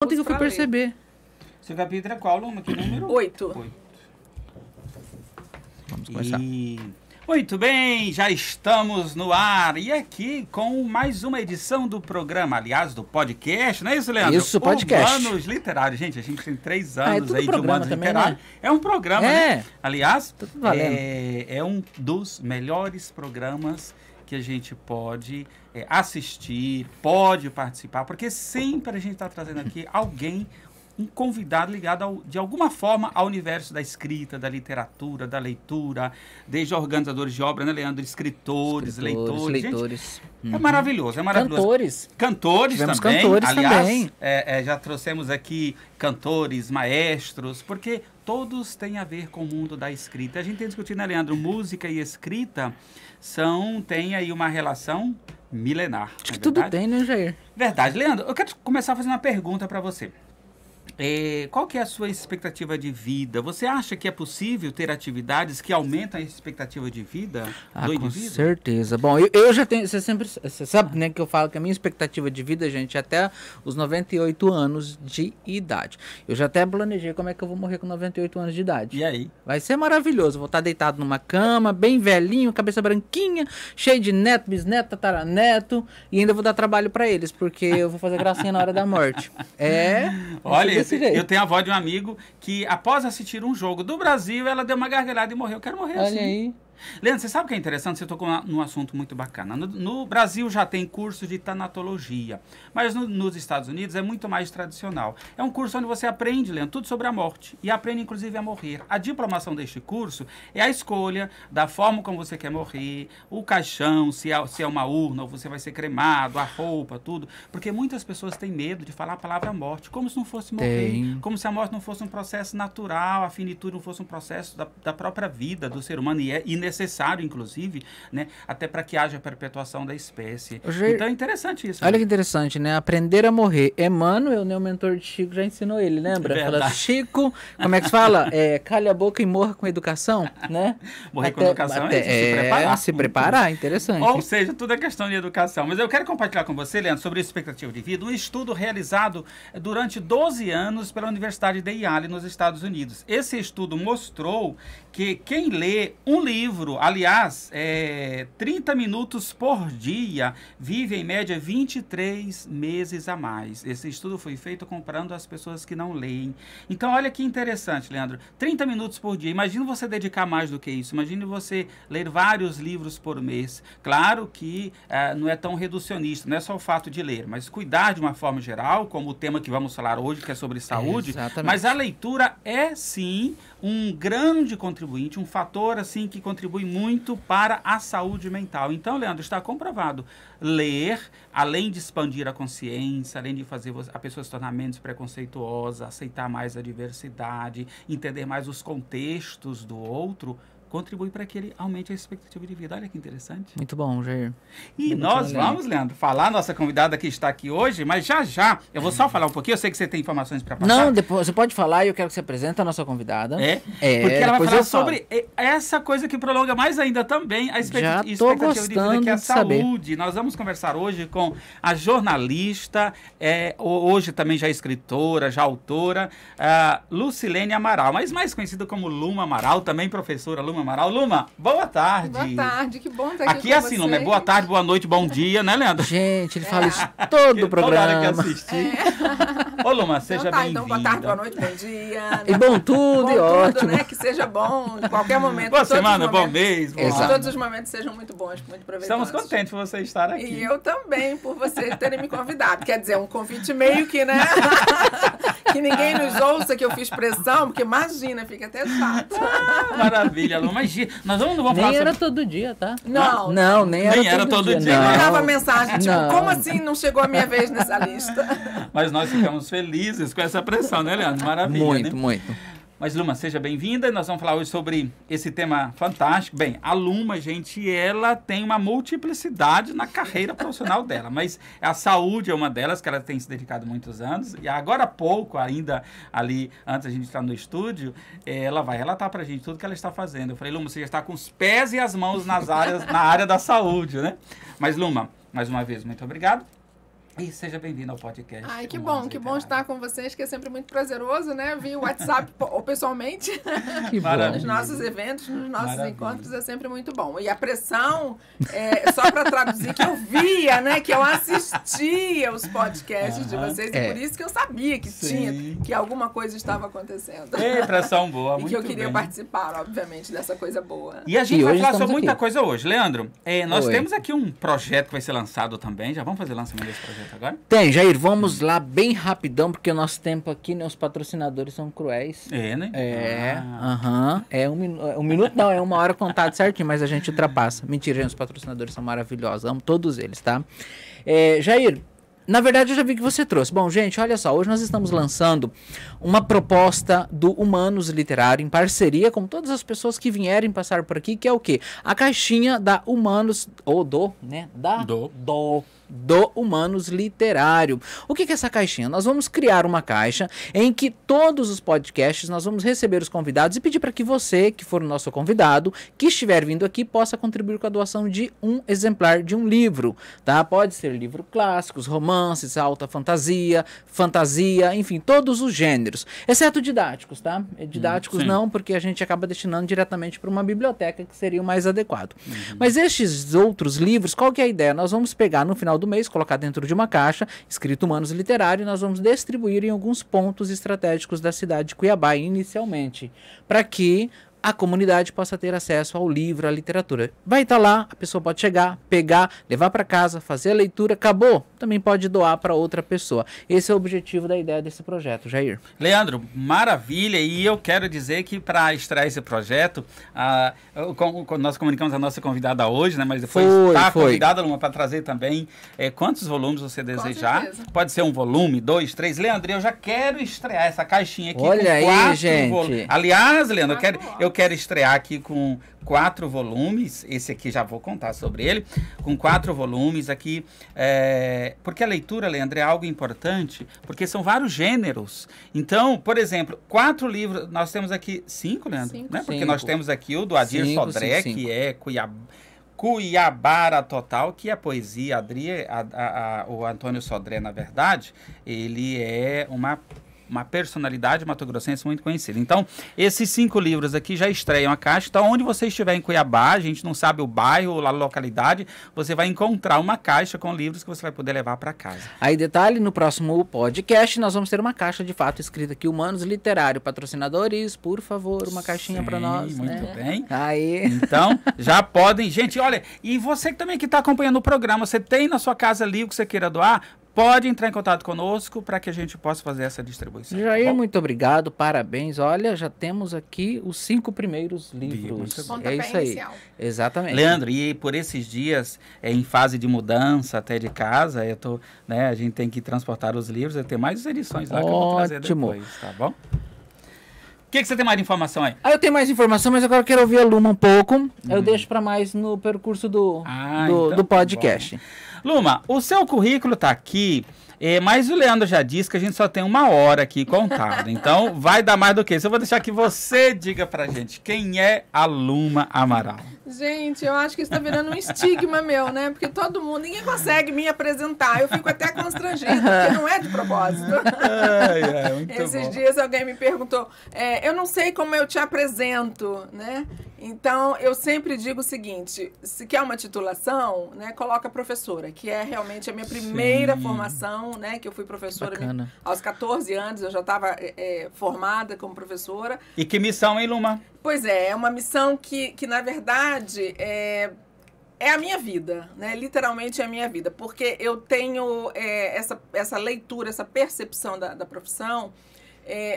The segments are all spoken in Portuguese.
ontem que eu fui perceber. Seu capítulo é qual, Luma? Que número? 8. Vamos começar. Muito bem, já estamos no ar e aqui com mais uma edição do programa, aliás, do podcast, não é isso, Leandro? Isso, podcast. Humanos Literários. Gente, a gente tem 3 é anos tudo aí de programa Humanos também, Literários. né? É um programa, né? Aliás, Tudo valendo. é um dos melhores programas que a gente pode assistir, pode participar, porque sempre a gente está trazendo aqui alguém, um convidado ligado de alguma forma ao universo da escrita, da literatura, da leitura, desde organizadores de obra, né, Leandro? Escritores, leitores. Leitores. Gente, é maravilhoso, é maravilhoso. Cantores. Cantores Tivemos também. cantores aliás, também. Já trouxemos aqui cantores, maestros, porque todos têm a ver com o mundo da escrita. A gente tem discutido, né, Leandro? Música e escrita tem aí uma relação milenar. Acho que tudo tem, né, Jair? Verdade. Leandro, eu quero começar fazendo uma pergunta para você. Qual que é a sua expectativa de vida? Você acha que é possível ter atividades que aumentam a expectativa de vida do indivíduo? Com certeza. Bom, eu já tenho, você sabe, né, que eu falo que a minha expectativa de vida, gente, é até os 98 anos de idade. Eu já até planejei como é que eu vou morrer com 98 anos de idade. E aí? Vai ser maravilhoso. Vou estar deitado numa cama, bem velhinho, cabeça branquinha, cheio de neto, bisneto, tataraneto, e ainda vou dar trabalho para eles, porque eu vou fazer gracinha na hora da morte. Olha, eu tenho a avó de um amigo que, após assistir um jogo do Brasil, ela deu uma gargalhada e morreu. Eu quero morrer assim. Olha aí. Leandro, você sabe o que é interessante? Você tocou num assunto muito bacana. No Brasil já tem curso de tanatologia, mas nos Estados Unidos é muito mais tradicional. É um curso onde você aprende, Leandro, tudo sobre a morte e aprende inclusive a morrer. A diplomação deste curso é a escolha da forma como você quer morrer, o caixão, se é uma urna ou você vai ser cremado, a roupa, tudo. Porque muitas pessoas têm medo de falar a palavra morte, como se não fosse morrer, como se a morte não fosse um processo natural, a finitude não fosse um processo da própria vida do ser humano e necessário, inclusive, né, até para que haja perpetuação da espécie. Então é interessante isso. Olha né? que interessante, né? Aprender a morrer. Emmanuel, né, o mentor de Chico, já ensinou ele, lembra? Fala, Chico, como é que se fala? Calha a boca e morra com educação, né? Morrer com educação é se preparar. Se preparar, interessante. Ou seja, tudo é questão de educação. Mas eu quero compartilhar com você, Leandro, sobre a expectativa de vida, um estudo realizado durante 12 anos pela Universidade de Yale, nos Estados Unidos. Esse estudo mostrou que quem lê um livro, aliás, 30 minutos por dia, vive em média 23 meses a mais. Esse estudo foi feito comparando as pessoas que não leem. Então, olha que interessante, Leandro. 30 minutos por dia. Imagina você dedicar mais do que isso. Imagine você ler vários livros por mês. Claro que não é tão reducionista, não é só o fato de ler, mas cuidar de uma forma geral, como o tema que vamos falar hoje, que é sobre saúde. Exatamente. Mas a leitura é, sim, um grande contribuinte, um fator, assim, que contribui muito para a saúde mental. Então, Leandro, está comprovado. Ler, além de expandir a consciência, além de fazer a pessoa se tornar menos preconceituosa, aceitar mais a diversidade, entender mais os contextos do outro, contribui para que ele aumente a expectativa de vida. Olha que interessante. Muito bom, Jair. E nós vamos, Leandro, falar, nossa convidada que está aqui hoje, mas já, eu vou só falar um pouquinho, eu sei que você tem informações para passar. Não, depois você pode falar e eu quero que você apresente a nossa convidada. Porque ela vai falar sobre essa coisa que prolonga mais ainda também a expectativa de vida, que é a saúde. Nós vamos conversar hoje com a jornalista, hoje também já escritora, já autora, Lucilene Amaral, mas mais conhecida como Luma Amaral, também professora Luma Amaral. Luma, boa tarde. Boa tarde, que bom estar aqui com assim, Luma, é boa tarde, boa noite, bom dia, né, Leandro? Gente, ele fala isso todo o programa. Toda hora que assistir. Ô, Luma, seja bem-vinda. Então, boa tarde, boa noite, bom dia. E bom tudo, e ótimo. Né? Que seja bom em qualquer momento. Boa semana, bom mês. Todos os momentos sejam muito bons, muito proveitosos. Estamos contentes por você estar aqui. E eu também, por vocês terem me convidado. Quer dizer, um convite meio que, né? Que ninguém nos ouça, que eu fiz pressão, porque imagina, fica até chato. Maravilha, Luma. Imagina, nós não vamos falar Nem era todo dia, tá? Não, nem era todo dia. Eu mandava mensagem, tipo, como assim não chegou a minha vez nessa lista? Mas nós ficamos felizes com essa pressão, né, Leandro? Maravilha, muito, né? muito. Mas, Luma, seja bem-vinda. Nós vamos falar hoje sobre esse tema fantástico. Bem, a Luma, gente, ela tem uma multiplicidade na carreira profissional dela, mas a saúde é uma delas, que ela tem se dedicado muitos anos. E agora há pouco, ainda ali, antes a gente estar no estúdio, ela vai relatar pra gente tudo que ela está fazendo. Eu falei, Luma, você já está com os pés e as mãos na área da saúde, né? Mas, Luma, mais uma vez, muito obrigado. E seja bem-vindo ao podcast. Ai, que Humanos bom Literários. estar com vocês, que é sempre muito prazeroso, né? Via WhatsApp ou pessoalmente. Que bom. Maravilha. Nos nossos eventos, nos nossos Maravilha. encontros, é sempre muito bom. E a pressão, só para traduzir, que eu via, né? Que eu assistia os podcasts de vocês, e por isso que eu sabia que Sim. que alguma coisa estava acontecendo. Ei, pressão boa, E muito que eu queria bem. participar, obviamente, dessa coisa boa. E a gente E vai hoje falar sobre estamos muita aqui. coisa hoje. Leandro, nós Oi. temos aqui um projeto que vai ser lançado também. Já vamos fazer o lançamento desse projeto agora? Tem, Jair, vamos lá bem rapidão, porque o nosso tempo aqui, né, os patrocinadores são cruéis. É, né? Aham. É um minuto não, é 1 hora contado certinho, mas a gente ultrapassa. Mentira, gente, os patrocinadores são maravilhosos, amo todos eles, tá? Jair, na verdade eu já vi que você trouxe. Bom, gente, olha só, hoje nós estamos lançando uma proposta do Humanos Literário em parceria com todas as pessoas que vierem passar por aqui, que é o quê? A caixinha da Humanos, ou do, né? Do Humanos Literário. O que é essa caixinha? Nós vamos criar uma caixa em que todos os podcasts nós vamos receber os convidados e pedir para que você, que for o nosso convidado, que estiver vindo aqui, possa contribuir com a doação de um exemplar de um livro, tá? Pode ser livro clássicos, romances, alta fantasia, enfim, todos os gêneros, exceto didáticos, tá? Didáticos sim. não, porque a gente acaba destinando diretamente para uma biblioteca, que seria o mais adequado. Mas estes outros livros, qual que é a ideia? Nós vamos pegar no final do mês, colocar dentro de uma caixa, escrito Humanos Literário, e nós vamos distribuir em alguns pontos estratégicos da cidade de Cuiabá, inicialmente, para que a comunidade possa ter acesso ao livro, à literatura. Vai estar lá, a pessoa pode chegar, pegar, levar para casa, fazer a leitura, acabou, também pode doar para outra pessoa. Esse é o objetivo da ideia desse projeto, Jair. Leandro, maravilha, e eu quero dizer que para estrear esse projeto, nós comunicamos a nossa convidada hoje, né, mas depois está convidada, Luma, para trazer também quantos volumes você desejar. certeza. Pode ser um volume, 2, 3. Leandro, eu já quero estrear essa caixinha aqui Olha com aí, 4 gente. volumes. Aliás, Leandro, eu 4 quero estrear aqui com 4 volumes, esse aqui já vou contar sobre ele, com 4 volumes aqui, porque a leitura, Leandro, é algo importante, porque são vários gêneros. Então, por exemplo, 4 livros, nós temos aqui 5, Leandro, 5. né? Porque 5. nós temos aqui o do Adir 5, Sodré, 5. que é Cuiabara Total, que é a poesia, o Antônio Sodré, na verdade, ele é uma personalidade matogrossense muito conhecida. Então, esses 5 livros aqui já estreiam a caixa. Então, onde você estiver em Cuiabá, a gente não sabe o bairro, a localidade, você vai encontrar uma caixa com livros que você vai poder levar para casa. Aí, detalhe, no próximo podcast nós vamos ter uma caixa de fato escrita aqui, Humanos Literário. Patrocinadores, por favor, uma caixinha para nós. Muito né? bem. Aí. Então, já podem... Gente, olha, e você também que está acompanhando o programa, você tem na sua casa livro que você queira doar, pode entrar em contato conosco para que a gente possa fazer essa distribuição. Jair, tá bom? muito obrigado, parabéns. Olha, já temos aqui os 5 primeiros Muito livros. bom. É Pontapé isso aí. inicial. Exatamente. Leandro, e por esses dias, em fase de mudança até de casa, a gente tem que transportar os livros, eu tenho mais edições lá que eu vou trazer Ótimo. depois, tá bom? O que você tem mais de informação aí? Eu tenho mais informação, mas agora eu quero ouvir a Luma um pouco. Eu deixo para mais no percurso do Então podcast. bom. Luma, o seu currículo está aqui, mas o Leandro já disse que a gente só tem 1 hora aqui contado. Então, vai dar mais do que isso. Eu vou deixar que você diga pra gente quem é a Luma Amaral. Gente, eu acho que isso tá virando um estigma meu, né? Porque ninguém consegue me apresentar. Eu fico até constrangida, porque não é de propósito. Muito Esses bom. dias alguém me perguntou, eu não sei como eu te apresento, né? Então, eu sempre digo o seguinte, se quer uma titulação, né, coloca professora, que é realmente a minha primeira formação, né? Que eu fui professora Bacana. aos 14 anos, eu já estava formada como professora. E que missão, hein, Luma? Pois é uma missão que na verdade, é a minha vida, né? Literalmente é a minha vida, porque eu tenho essa leitura, essa percepção da profissão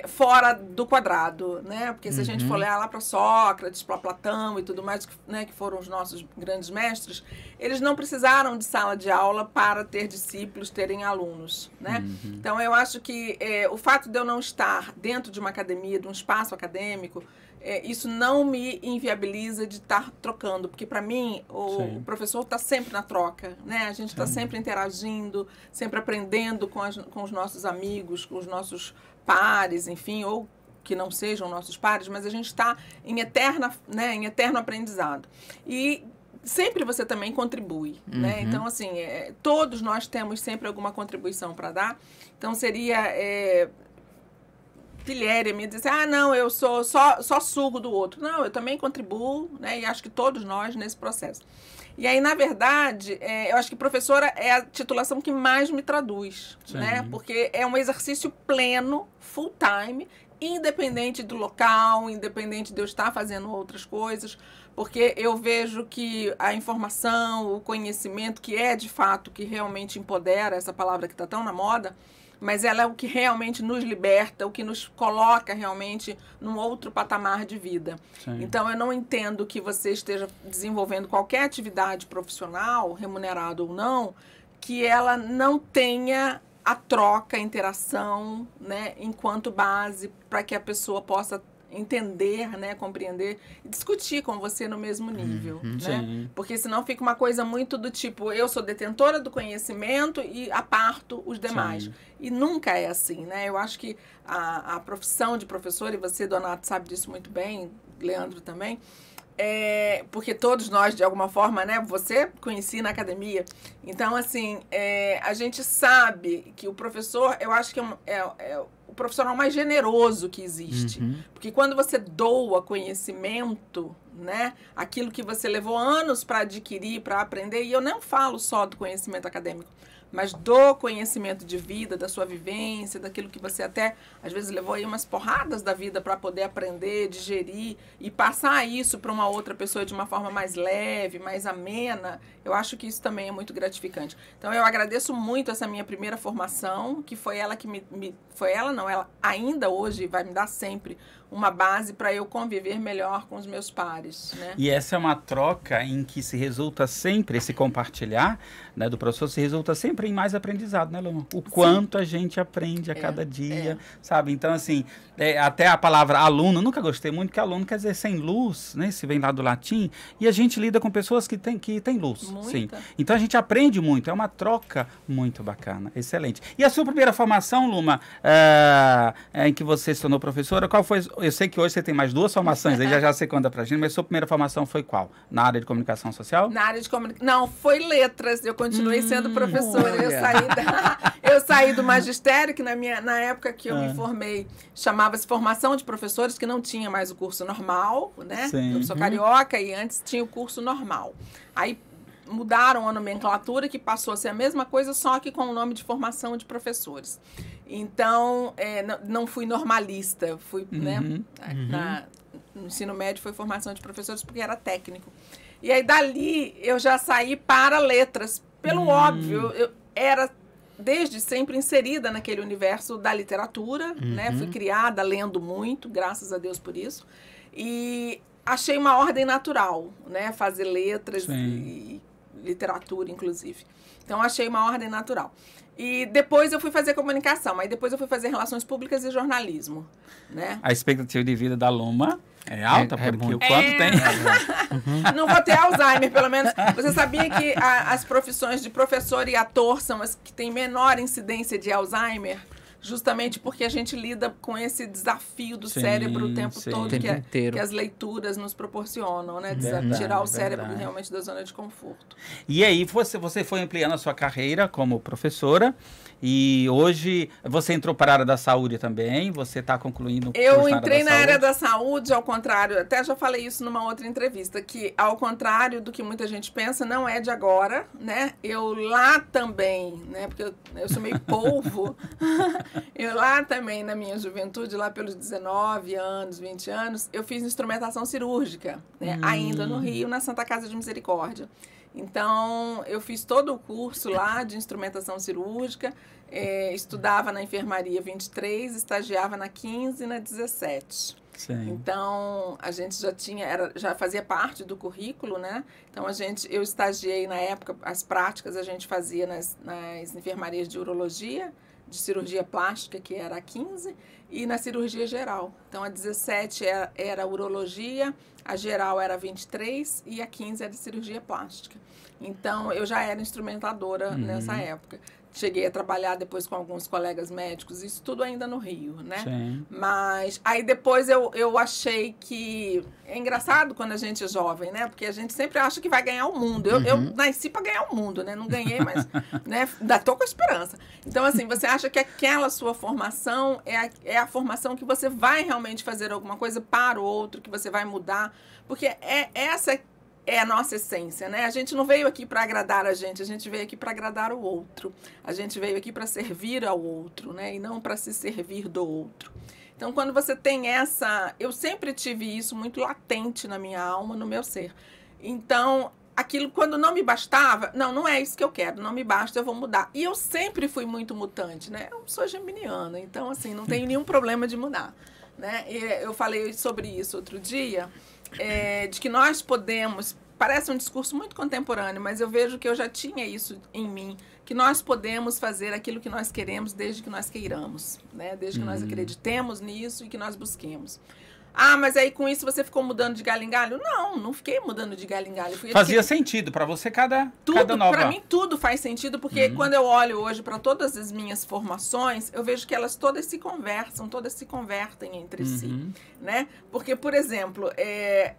fora do quadrado, né? Porque se a gente for olhar lá para Sócrates, para Platão e tudo mais, né, que foram os nossos grandes mestres, eles não precisaram de sala de aula para ter discípulos, terem alunos, né? Então, eu acho que o fato de eu não estar dentro de uma academia, de um espaço acadêmico, isso não me inviabiliza de estar trocando, porque para mim o professor está sempre na troca, né? A gente está sempre interagindo, sempre aprendendo com os nossos amigos, com os nossos pares, enfim, ou que não sejam nossos pares, mas a gente está em eterno aprendizado. E sempre você também contribui, né? Então, assim, todos nós temos sempre alguma contribuição para dar. Então, seria pilhéria me dizer, não, eu só sugo do outro. Não, eu também contribuo, né? E acho que todos nós nesse processo. E aí, na verdade, eu acho que professora é a titulação que mais me traduz, né? Porque é um exercício pleno, full time, independente do local, independente de eu estar fazendo outras coisas, porque eu vejo que a informação, o conhecimento, que é de fato, que realmente empodera, essa palavra que está tão na moda, mas ela é o que realmente nos liberta, o que nos coloca realmente num outro patamar de vida. Sim. Então, eu não entendo que você esteja desenvolvendo qualquer atividade profissional, remunerada ou não, que ela não tenha a troca, a interação, né, enquanto base para que a pessoa possa entender, né, compreender e discutir com você no mesmo nível, né? Sim. Porque senão fica uma coisa muito do tipo, eu sou detentora do conhecimento e aparto os demais. Sim. E nunca é assim, né? Eu acho que a profissão de professor, e você, Donato, sabe disso muito bem, Leandro também, porque todos nós, de alguma forma, né, você conhecia na academia. Então, assim, a gente sabe que o professor, eu acho que é o profissional mais generoso que existe. Porque quando você doa conhecimento, né, aquilo que você levou anos para adquirir, para aprender, e eu não falo só do conhecimento acadêmico, mas do conhecimento de vida, da sua vivência, daquilo que você até, às vezes, levou aí umas porradas da vida para poder aprender, digerir e passar isso para uma outra pessoa de uma forma mais leve, mais amena. Eu acho que isso também é muito gratificante. Então, eu agradeço muito essa minha primeira formação, que foi ela que ela ainda hoje vai me dar sempre uma base para eu conviver melhor com os meus pares, né? E essa é uma troca em que se resulta sempre, esse compartilhar, né, do professor, se resulta sempre em mais aprendizado, né, Luma? O quanto a gente aprende a cada dia, sabe? Então, assim, até a palavra aluno, nunca gostei muito, porque aluno quer dizer sem luz, né? Se vem lá do latim, e a gente lida com pessoas que têm luz. Muita. Sim. Então, a gente aprende muito, é uma troca muito bacana, excelente. E a sua primeira formação, Luma, em que você se tornou professora, qual foi? Eu sei que hoje você tem mais 2 formações, aí já você conta pra gente, mas sua primeira formação foi qual? Na área de comunicação social? Na área de comunicação. Não, foi letras. Eu continuei sendo professora. Eu saí do magistério, que na época que eu me formei, chamava-se formação de professores, que não tinha mais o curso normal, né? Sim. Eu sou carioca e antes tinha o curso normal. Aí mudaram a nomenclatura, que passou a ser a mesma coisa, só que com o nome de formação de professores. Então, não fui normalista, fui, né, no ensino médio foi formação de professores porque era técnico. E aí, dali, eu já saí para letras, pelo óbvio, eu era desde sempre inserida naquele universo da literatura, né, fui criada lendo muito, graças a Deus por isso, e achei uma ordem natural, né, fazer letras e literatura, inclusive. Então, achei uma ordem natural. E depois eu fui fazer comunicação, aí depois eu fui fazer relações públicas e jornalismo, né? A expectativa de vida da Luma é alta, porque o quanto tem... Não vou ter Alzheimer, pelo menos. Você sabia que as profissões de professor e ator são as que têm menor incidência de Alzheimer? Justamente porque a gente lida com esse desafio do cérebro o tempo todo que as leituras nos proporcionam, né? Tirar o cérebro realmente da zona de conforto. E aí você foi ampliando a sua carreira como professora e hoje você entrou para a área da saúde também, você está concluindo o curso Eu entrei na área da saúde, ao contrário, até já falei isso numa outra entrevista, que ao contrário do que muita gente pensa, não é de agora, né? Eu lá também, né? Porque eu sou meio polvo... Eu lá também, na minha juventude, lá pelos 19 anos, 20 anos, eu fiz instrumentação cirúrgica, né? Ainda no Rio, na Santa Casa de Misericórdia. Então, eu fiz todo o curso lá de instrumentação cirúrgica, estudava na enfermaria 23, estagiava na 15 e na 17. Sim. Então, a gente já fazia parte do currículo, né? Então, eu estagiei na época, as práticas a gente fazia nas enfermarias de urologia, de cirurgia plástica, que era a 15, e na cirurgia geral. Então, a 17 era urologia, a geral era a 23 e a 15 era de cirurgia plástica. Então, eu já era instrumentadora nessa época. cheguei a trabalhar depois com alguns colegas médicos, isso tudo ainda no Rio, né? Sim. Mas aí depois eu achei que... É engraçado quando a gente é jovem, né? Porque a gente sempre acha que vai ganhar o mundo. Eu nasci para ganhar o mundo, né? Não ganhei, mas né? Ainda tô com esperança. Então, assim, você acha que aquela sua formação é a formação que você vai realmente fazer alguma coisa para o outro, que você vai mudar. Porque essa é a nossa essência, né? A gente não veio aqui para agradar a gente veio aqui para agradar o outro. A gente veio aqui para servir ao outro, né? E não para se servir do outro. Então, quando você tem essa... Eu sempre tive isso muito latente na minha alma, no meu ser. Então, aquilo, quando não me bastava, não é isso que eu quero, não me basta, eu vou mudar. E eu sempre fui muito mutante, né? Eu sou geminiana, então, assim, não tenho nenhum problema de mudar, né? E eu falei sobre isso outro dia, de que nós podemos... Parece um discurso muito contemporâneo, mas eu vejo que eu já tinha isso em mim, que nós podemos fazer aquilo que nós queremos desde que nós queiramos, né? Desde que nós acreditemos nisso e que nós busquemos. Ah, mas aí com isso você ficou mudando de galho em galho? Não fiquei mudando de galho em galho. Fazia sentido para você cada nova... Para mim tudo faz sentido, porque quando eu olho hoje para todas as minhas formações, eu vejo que elas todas se conversam, todas se convertem entre si, né? Porque, por exemplo,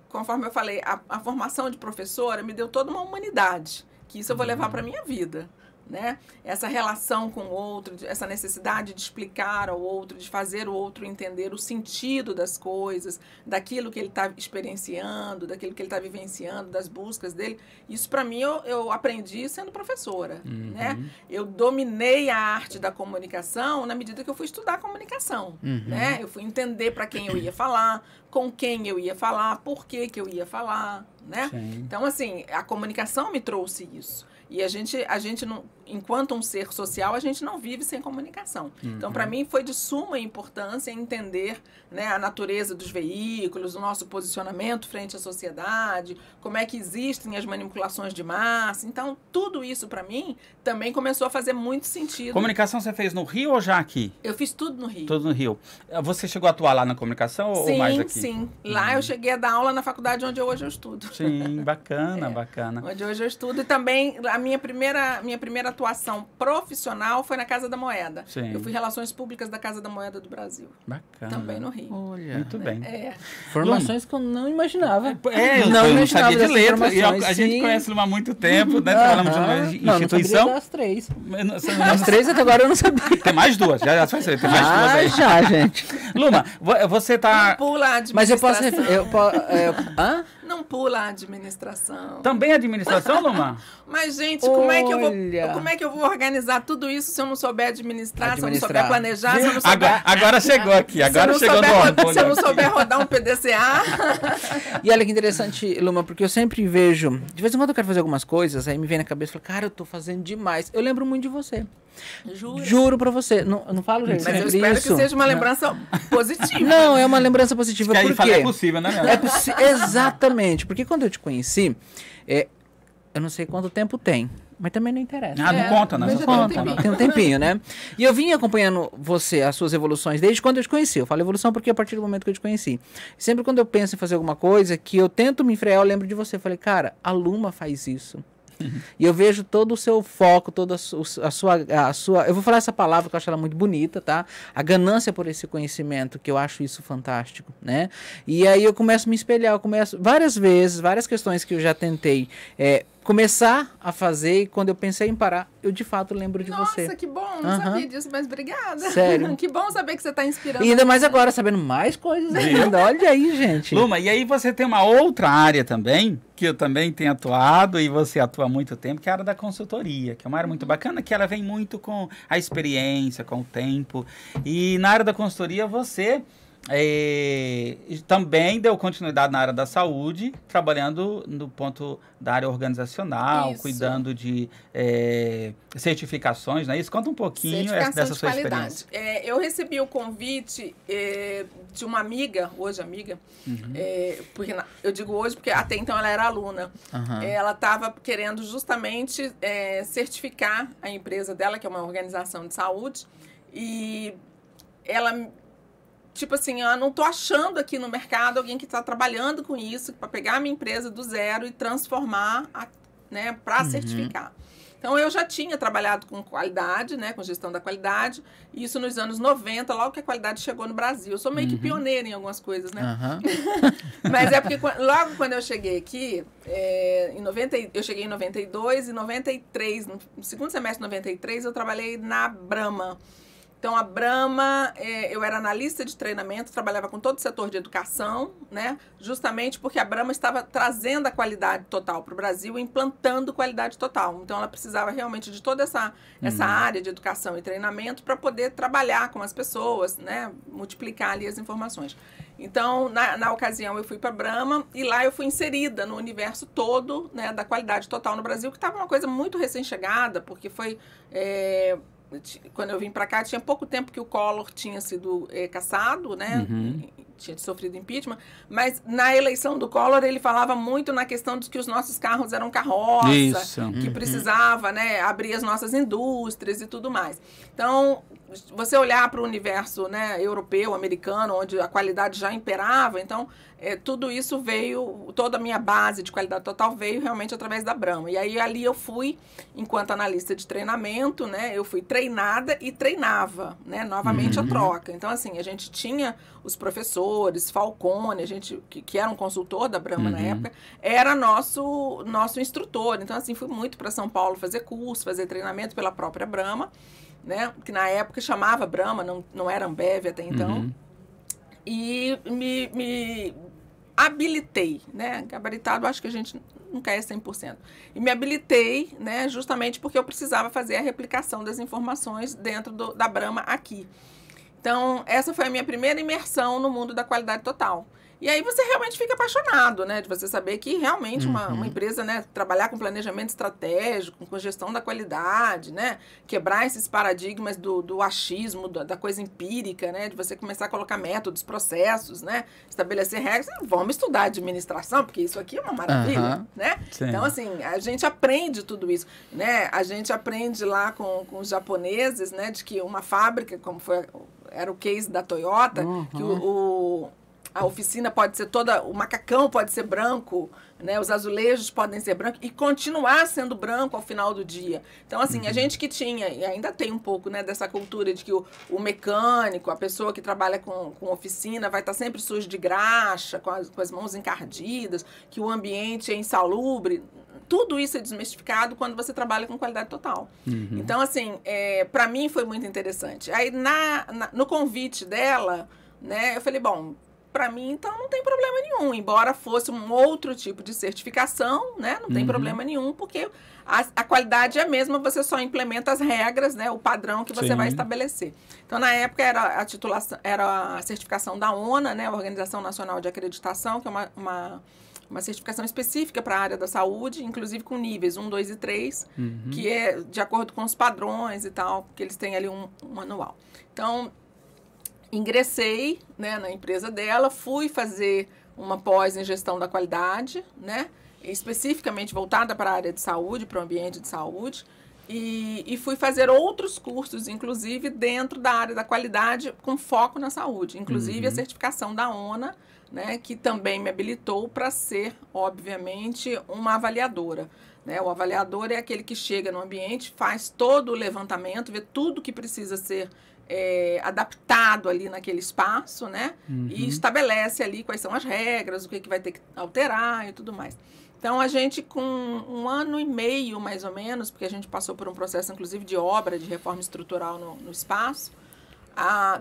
conforme eu falei, a formação de professora me deu toda uma humanidade, que isso eu vou levar para a minha vida. Né? Essa relação com o outro, essa necessidade de explicar ao outro, de fazer o outro entender o sentido das coisas, daquilo que ele está experienciando, daquilo que ele está vivenciando, das buscas dele. Isso, para mim, eu aprendi sendo professora. Né? Eu dominei a arte da comunicação na medida que eu fui estudar comunicação. Né? Eu fui entender para quem eu ia falar, com quem eu ia falar, por que eu ia falar. Né? Então, assim, a comunicação me trouxe isso. E a gente não, enquanto um ser social, a gente não vive sem comunicação. Então, para mim, foi de suma importância entender, né, a natureza dos veículos, o nosso posicionamento frente à sociedade, como é que existem as manipulações de massa. Então, tudo isso, para mim, também começou a fazer muito sentido. Comunicação você fez no Rio ou já aqui? Eu fiz tudo no Rio. Tudo no Rio. Você chegou a atuar lá na comunicação ou mais aqui? Sim. Lá eu cheguei a dar aula na faculdade onde hoje eu estudo. Sim, bacana, bacana. Onde hoje eu estudo. E também a minha primeira atuação profissional foi na Casa da Moeda. Sim. Eu fui Relações Públicas da Casa da Moeda do Brasil. Bacana. Também no Rio. Olha. Muito bem. Formações que eu não imaginava. Eu não sabia de letra. E a gente conhece Luma há muito tempo, né? Trabalhamos numa instituição. Não, das três. As três até agora eu não sabia. Tem mais duas, já vai ser. Tem mais duas aí. Já, gente. Luma, você tá... Não pula a administração. Mas eu posso... hã? Não pula a administração. Também administração, Luma? Mas, gente, como é que eu vou organizar tudo isso se eu não souber administrar, se eu não souber planejar, se eu não souber... Agora chegou aqui, agora chegou no orgulho. Se eu não souber rodar um PDCA... E olha que interessante, Luma, porque eu sempre vejo... De vez em quando eu quero fazer algumas coisas, aí me vem na cabeça e falo, cara, eu tô fazendo demais. Eu lembro muito de você. Juro pra você. Não falo, gente. Mas eu espero que seja uma lembrança positiva. Não, é uma lembrança positiva. Porque aí é possível, né? Exatamente. Porque quando eu te conheci, eu não sei quanto tempo tem, mas também não interessa. Não conta, né? Não conta, tem um tempinho, né? E eu vim acompanhando você, as suas evoluções, desde quando eu te conheci. Eu falo evolução porque a partir do momento que eu te conheci. Sempre quando eu penso em fazer alguma coisa, que eu tento me frear, eu lembro de você. Eu falei, cara, a Luma faz isso. E eu vejo todo o seu foco, toda a sua... Eu vou falar essa palavra que eu acho ela muito bonita, tá? A ganância por esse conhecimento, que eu acho isso fantástico, né? E aí eu começo a me espelhar, várias vezes, várias questões que eu já tentei começar a fazer, e quando eu pensei em parar, eu de fato lembro de você. Nossa, que bom, não sabia disso, mas obrigada. Sério. Que bom saber que você está inspirando. E ainda mais agora, sabendo mais coisas ainda. Olha aí, gente. Luma, e aí você tem uma outra área também, que eu também tenho atuado, e você atua há muito tempo, que é a área da consultoria, que é uma área muito bacana, que ela vem muito com a experiência, com o tempo. E na área da consultoria, você... também deu continuidade na área da saúde, trabalhando no ponto da área organizacional, cuidando de certificações, não é isso? Conta um pouquinho dessa sua experiência. Eu recebi o convite de uma amiga, hoje amiga, porque eu digo hoje porque até então ela era aluna. Ela estava querendo justamente certificar a empresa dela, que é uma organização de saúde, e ela... Tipo assim, eu não tô achando aqui no mercado alguém que está trabalhando com isso para pegar a minha empresa do zero e transformar, né, para certificar. Então, eu já tinha trabalhado com qualidade, né, com gestão da qualidade, isso nos anos 90, logo que a qualidade chegou no Brasil. Eu sou meio que pioneira em algumas coisas, né? Mas é porque logo quando eu cheguei aqui, eu cheguei em 92 e 93, no segundo semestre de 93, eu trabalhei na Brahma. Então, a Brahma, eu era analista de treinamento, trabalhava com todo o setor de educação, né? Justamente porque a Brahma estava trazendo a qualidade total para o Brasil, implantando qualidade total. Então, ela precisava realmente de toda essa área de educação e treinamento para poder trabalhar com as pessoas, né? Multiplicar ali as informações. Então, na ocasião, eu fui para a Brahma e lá eu fui inserida no universo todo, né, da qualidade total no Brasil, que estava uma coisa muito recém-chegada, porque foi... quando eu vim para cá, tinha pouco tempo que o Collor tinha sido cassado, né? Tinha sofrido impeachment, mas na eleição do Collor ele falava muito na questão de que os nossos carros eram carroça, que precisava, né, abrir as nossas indústrias e tudo mais. Então, você olhar para o universo, né, europeu, americano, onde a qualidade já imperava, então tudo isso veio, toda a minha base de qualidade total veio realmente através da Brahma. E aí ali eu fui, enquanto analista de treinamento, né, eu fui treinada e treinava, né, novamente a troca. Então, assim, a gente tinha os professores, Falcone, a gente, que era um consultor da Brahma na época, era nosso instrutor. Então, assim, fui muito para São Paulo fazer curso, fazer treinamento pela própria Brahma, né, que na época chamava Brahma, não era Ambev até então. E me habilitei, né? Gabaritado, acho que a gente nunca é 100%. E me habilitei, né? Justamente porque eu precisava fazer a replicação das informações dentro da Brahma aqui. Então, essa foi a minha primeira imersão no mundo da qualidade total. E aí você realmente fica apaixonado, né? De você saber que realmente uma empresa, né? Trabalhar com planejamento estratégico, com gestão da qualidade, né? Quebrar esses paradigmas do achismo, da coisa empírica, né? De você começar a colocar métodos, processos, né? Estabelecer regras. Vamos estudar administração, porque isso aqui é uma maravilha, né? Sim. Então, assim, a gente aprende tudo isso, né? A gente aprende lá com os japoneses, né? De que uma fábrica, como era o case da Toyota, que a oficina pode ser toda, o macacão pode ser branco, né? Os azulejos podem ser brancos e continuar sendo branco ao final do dia. Então, assim, a gente que tinha, e ainda tem um pouco, né, dessa cultura de que o mecânico, a pessoa que trabalha com oficina vai estar sempre sujo de graxa, com as mãos encardidas, que o ambiente é insalubre. Tudo isso é desmistificado quando você trabalha com qualidade total. Então, assim, para mim foi muito interessante. Aí, no convite dela, né, eu falei, bom, para mim, então, não tem problema nenhum. Embora fosse um outro tipo de certificação, né, não tem problema nenhum, porque a qualidade é a mesma, você só implementa as regras, né, o padrão que você vai estabelecer. Então, na época, era a certificação da ONA, né, a Organização Nacional de Acreditação, que é uma certificação específica para a área da saúde, inclusive com níveis 1, 2 e 3, que é de acordo com os padrões e tal, porque eles têm ali um manual. Então, ingressei, né, na empresa dela, fui fazer uma pós em gestão da qualidade, né, especificamente voltada para a área de saúde, para o ambiente de saúde, e fui fazer outros cursos, inclusive dentro da área da qualidade, com foco na saúde, inclusive a certificação da ONA, né, que também me habilitou para ser, obviamente, uma avaliadora. Né? O avaliador é aquele que chega no ambiente, faz todo o levantamento, vê tudo que precisa ser adaptado ali naquele espaço, né? E estabelece ali quais são as regras, o que vai ter que alterar e tudo mais. Então, a gente, com 1 ano e meio, mais ou menos, porque a gente passou por um processo, inclusive, de obra, de reforma estrutural no espaço,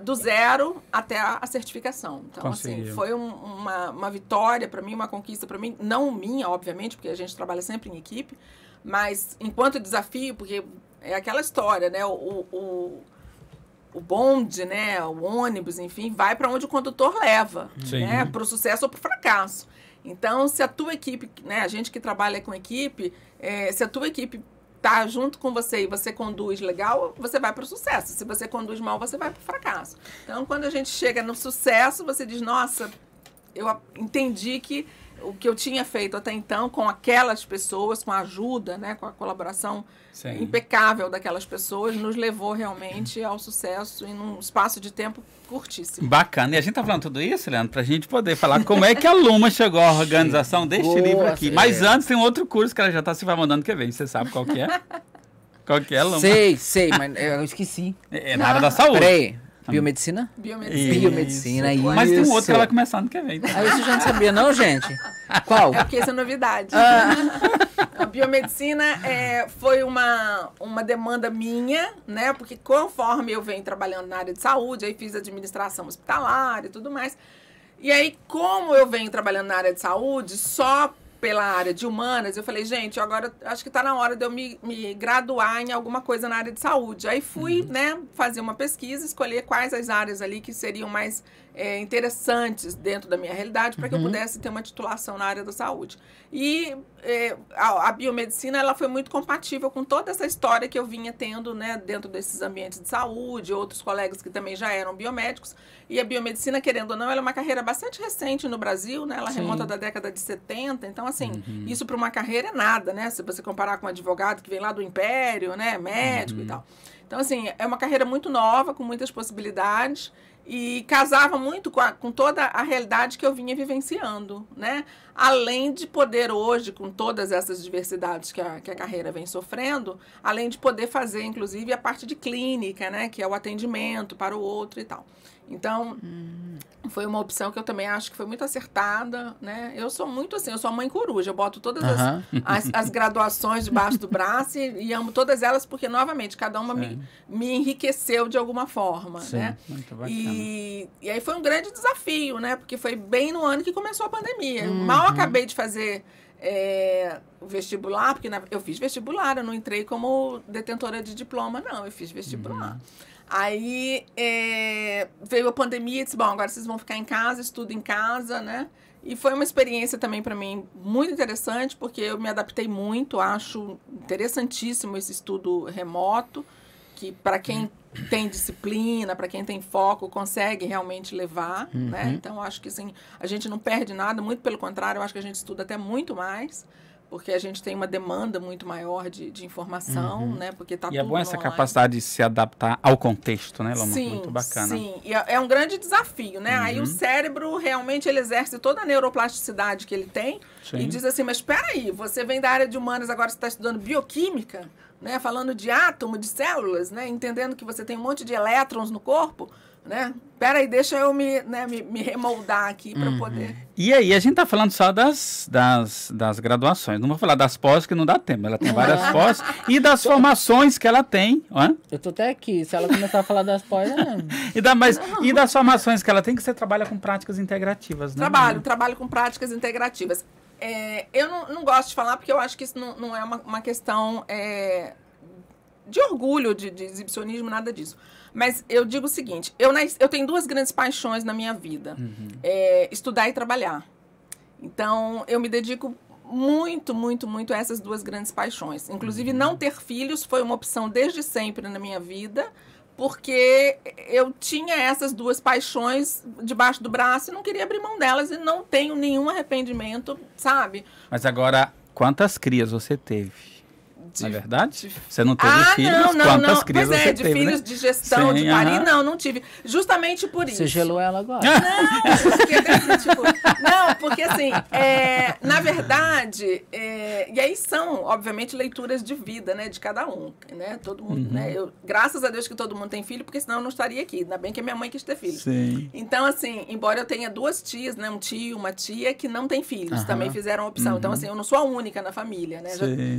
do zero até a certificação. Então, assim, foi uma vitória para mim, uma conquista para mim, não minha, obviamente, porque a gente trabalha sempre em equipe, mas enquanto desafio, porque é aquela história, né? O bonde, né, o ônibus, enfim, vai para onde o condutor leva, né, para o sucesso ou para o fracasso. Então, se a tua equipe, né, a gente que trabalha com equipe, se a tua equipe tá junto com você e você conduz legal, você vai para o sucesso. Se você conduz mal, você vai para o fracasso. Então, quando a gente chega no sucesso, você diz, nossa, eu entendi que o que eu tinha feito até então com aquelas pessoas, com a ajuda, né, com a colaboração impecável daquelas pessoas, nos levou realmente ao sucesso em um espaço de tempo curtíssimo. Bacana. E a gente tá falando tudo isso, Leandro, pra gente poder falar como é que a Luma chegou à organização deste livro aqui. Mas antes tem um outro curso que ela já tá se vai mandando que vem. Você sabe qual que é? Qual que é, Loma? Sei, mas eu esqueci. É na área da saúde. Peraí, biomedicina? Biomedicina. Biomedicina, isso. Mas tem um outro que ela vai começar ano que vem. Ah, isso eu já não sabia não, gente. Qual? É porque isso é novidade. A biomedicina foi uma demanda minha, né? Porque conforme eu venho trabalhando na área de saúde, aí fiz administração hospitalar e tudo mais. E aí, como eu venho trabalhando na área de saúde, só pela área de humanas, eu falei, gente, agora acho que está na hora de eu me graduar em alguma coisa na área de saúde. Aí fui, né, fazer uma pesquisa, escolher quais as áreas ali que seriam mais interessantes dentro da minha realidade para que eu pudesse ter uma titulação na área da saúde. E a biomedicina, ela foi muito compatível com toda essa história que eu vinha tendo, né, dentro desses ambientes de saúde, outros colegas que também já eram biomédicos. E a biomedicina, querendo ou não, ela é uma carreira bastante recente no Brasil, né? Ela remonta da década de 70, então, assim, isso para uma carreira é nada, né? Se você comparar com um advogado que vem lá do Império, né, médico e tal. Então, assim, é uma carreira muito nova, com muitas possibilidades, e casava muito com toda a realidade que eu vinha vivenciando, né? Além de poder hoje, com todas essas diversidades que a carreira vem sofrendo, além de poder fazer, inclusive, a parte de clínica, né? Que é o atendimento para o outro e tal. Então, foi uma opção que eu também acho que foi muito acertada, né? Eu sou muito assim, eu sou a mãe coruja, eu boto todas as graduações debaixo do braço e amo todas elas porque, novamente, cada uma me enriqueceu de alguma forma, Sim, né? muito bacana. E aí foi um grande desafio, né? Porque foi bem no ano que começou a pandemia. Mal acabei de fazer o vestibular, porque eu fiz vestibular, eu não entrei como detentora de diploma, não, eu fiz vestibular. Aí veio a pandemia e disse, bom, agora vocês vão ficar em casa, estudo em casa, né? E foi uma experiência também para mim muito interessante, porque eu me adaptei muito, acho interessantíssimo esse estudo remoto, que para quem tem disciplina, para quem tem foco, consegue realmente levar, né? Então, acho que assim, a gente não perde nada, muito pelo contrário, eu acho que a gente estuda até muito mais, porque a gente tem uma demanda muito maior de informação, né? Porque tá E tudo é bom essa online. capacidade de se adaptar ao contexto, né, Loma? Sim, muito bacana. sim. E é um grande desafio, né? Aí o cérebro realmente ele exerce toda a neuroplasticidade que ele tem e diz assim, mas espera aí, você vem da área de humanas, agora você está estudando bioquímica, né? Falando de átomo, de células, né? Entendendo que você tem um monte de elétrons no corpo, né? Espera aí, deixa eu me remoldar aqui para poder... E aí, a gente tá falando só das graduações. Não vou falar das pós, que não dá tempo. Ela tem várias pós. E das formações que ela tem. Ó. Eu tô até aqui, se ela começar a falar das pós, E das formações que ela tem, que você trabalha com práticas integrativas, né? Trabalho com práticas integrativas. Eu não gosto de falar, porque eu acho que isso não é uma questão de orgulho, de exibicionismo, nada disso. Mas eu digo o seguinte, eu tenho duas grandes paixões na minha vida. Estudar e trabalhar. Então, eu me dedico muito, muito, muito a essas duas grandes paixões. Inclusive, não ter filhos foi uma opção desde sempre na minha vida, porque eu tinha essas duas paixões debaixo do braço e não queria abrir mão delas e não tenho nenhum arrependimento, sabe? Mas agora, quantas crias você teve? Não é verdade? Você não teve filhos? Não, Quantas crias pois você de teve, filhos, né? de gestão, Sim, de parir, não tive. Justamente por isso. Você gelou ela agora. Não, porque assim, porque assim, na verdade, e aí são, obviamente, leituras de vida, né, de cada um, né, todo mundo, né, graças a Deus que todo mundo tem filho, porque senão eu não estaria aqui, ainda bem que a minha mãe quis ter filho. Sim. Então, assim, embora eu tenha duas tias, né, um tio, uma tia que não tem filhos, também fizeram a opção, então, assim, eu não sou a única na família, né,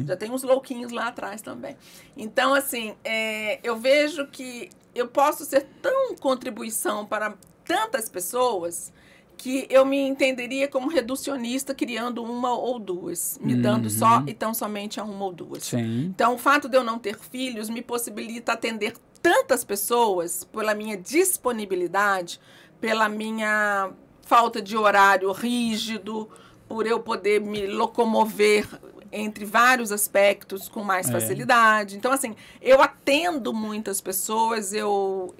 já tem uns louquinhos lá atrás também. Então, assim, eu vejo que eu posso ser tão contribuição para tantas pessoas que eu me entenderia como reducionista criando uma ou duas, me dando só e tão somente a uma ou duas. Sim. Então, o fato de eu não ter filhos me possibilita atender tantas pessoas pela minha disponibilidade, pela minha falta de horário rígido, por eu poder me locomover entre vários aspectos com mais facilidade. Então, assim, eu atendo muitas pessoas, eu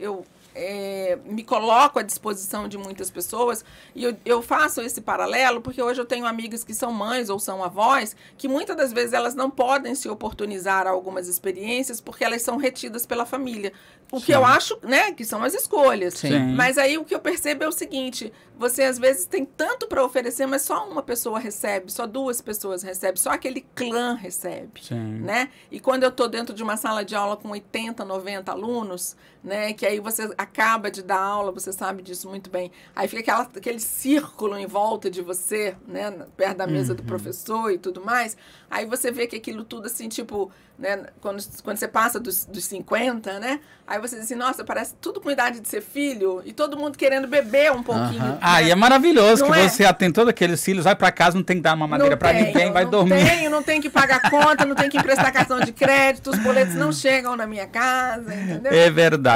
me coloco à disposição de muitas pessoas, e eu faço esse paralelo porque hoje eu tenho amigas que são mães ou são avós, que muitas das vezes elas não podem se oportunizar a algumas experiências porque elas são retidas pela família. O que eu acho, né, que são as escolhas. Sim. Mas aí o que eu percebo é o seguinte, você às vezes tem tanto para oferecer, mas só uma pessoa recebe, só 2 pessoas recebem, só aquele clã recebe, né? E quando eu estou dentro de uma sala de aula com 80, 90 alunos, né, que aí você acaba de dar aula, você sabe disso muito bem, aí fica aquele círculo em volta de você, né, perto da mesa do professor e tudo mais, aí você vê que aquilo tudo assim, tipo, né, quando você passa dos 50, né, aí você diz assim, nossa, parece tudo com idade de ser filho e todo mundo querendo beber um pouquinho. Né? Ah, e é maravilhoso não que é? você atende todos aqueles filhos, vai pra casa, não tem que dar uma madeira pra ninguém, vai dormir. Não tem que pagar conta, não tem que emprestar cartão de crédito, os boletos não chegam na minha casa, entendeu? É verdade.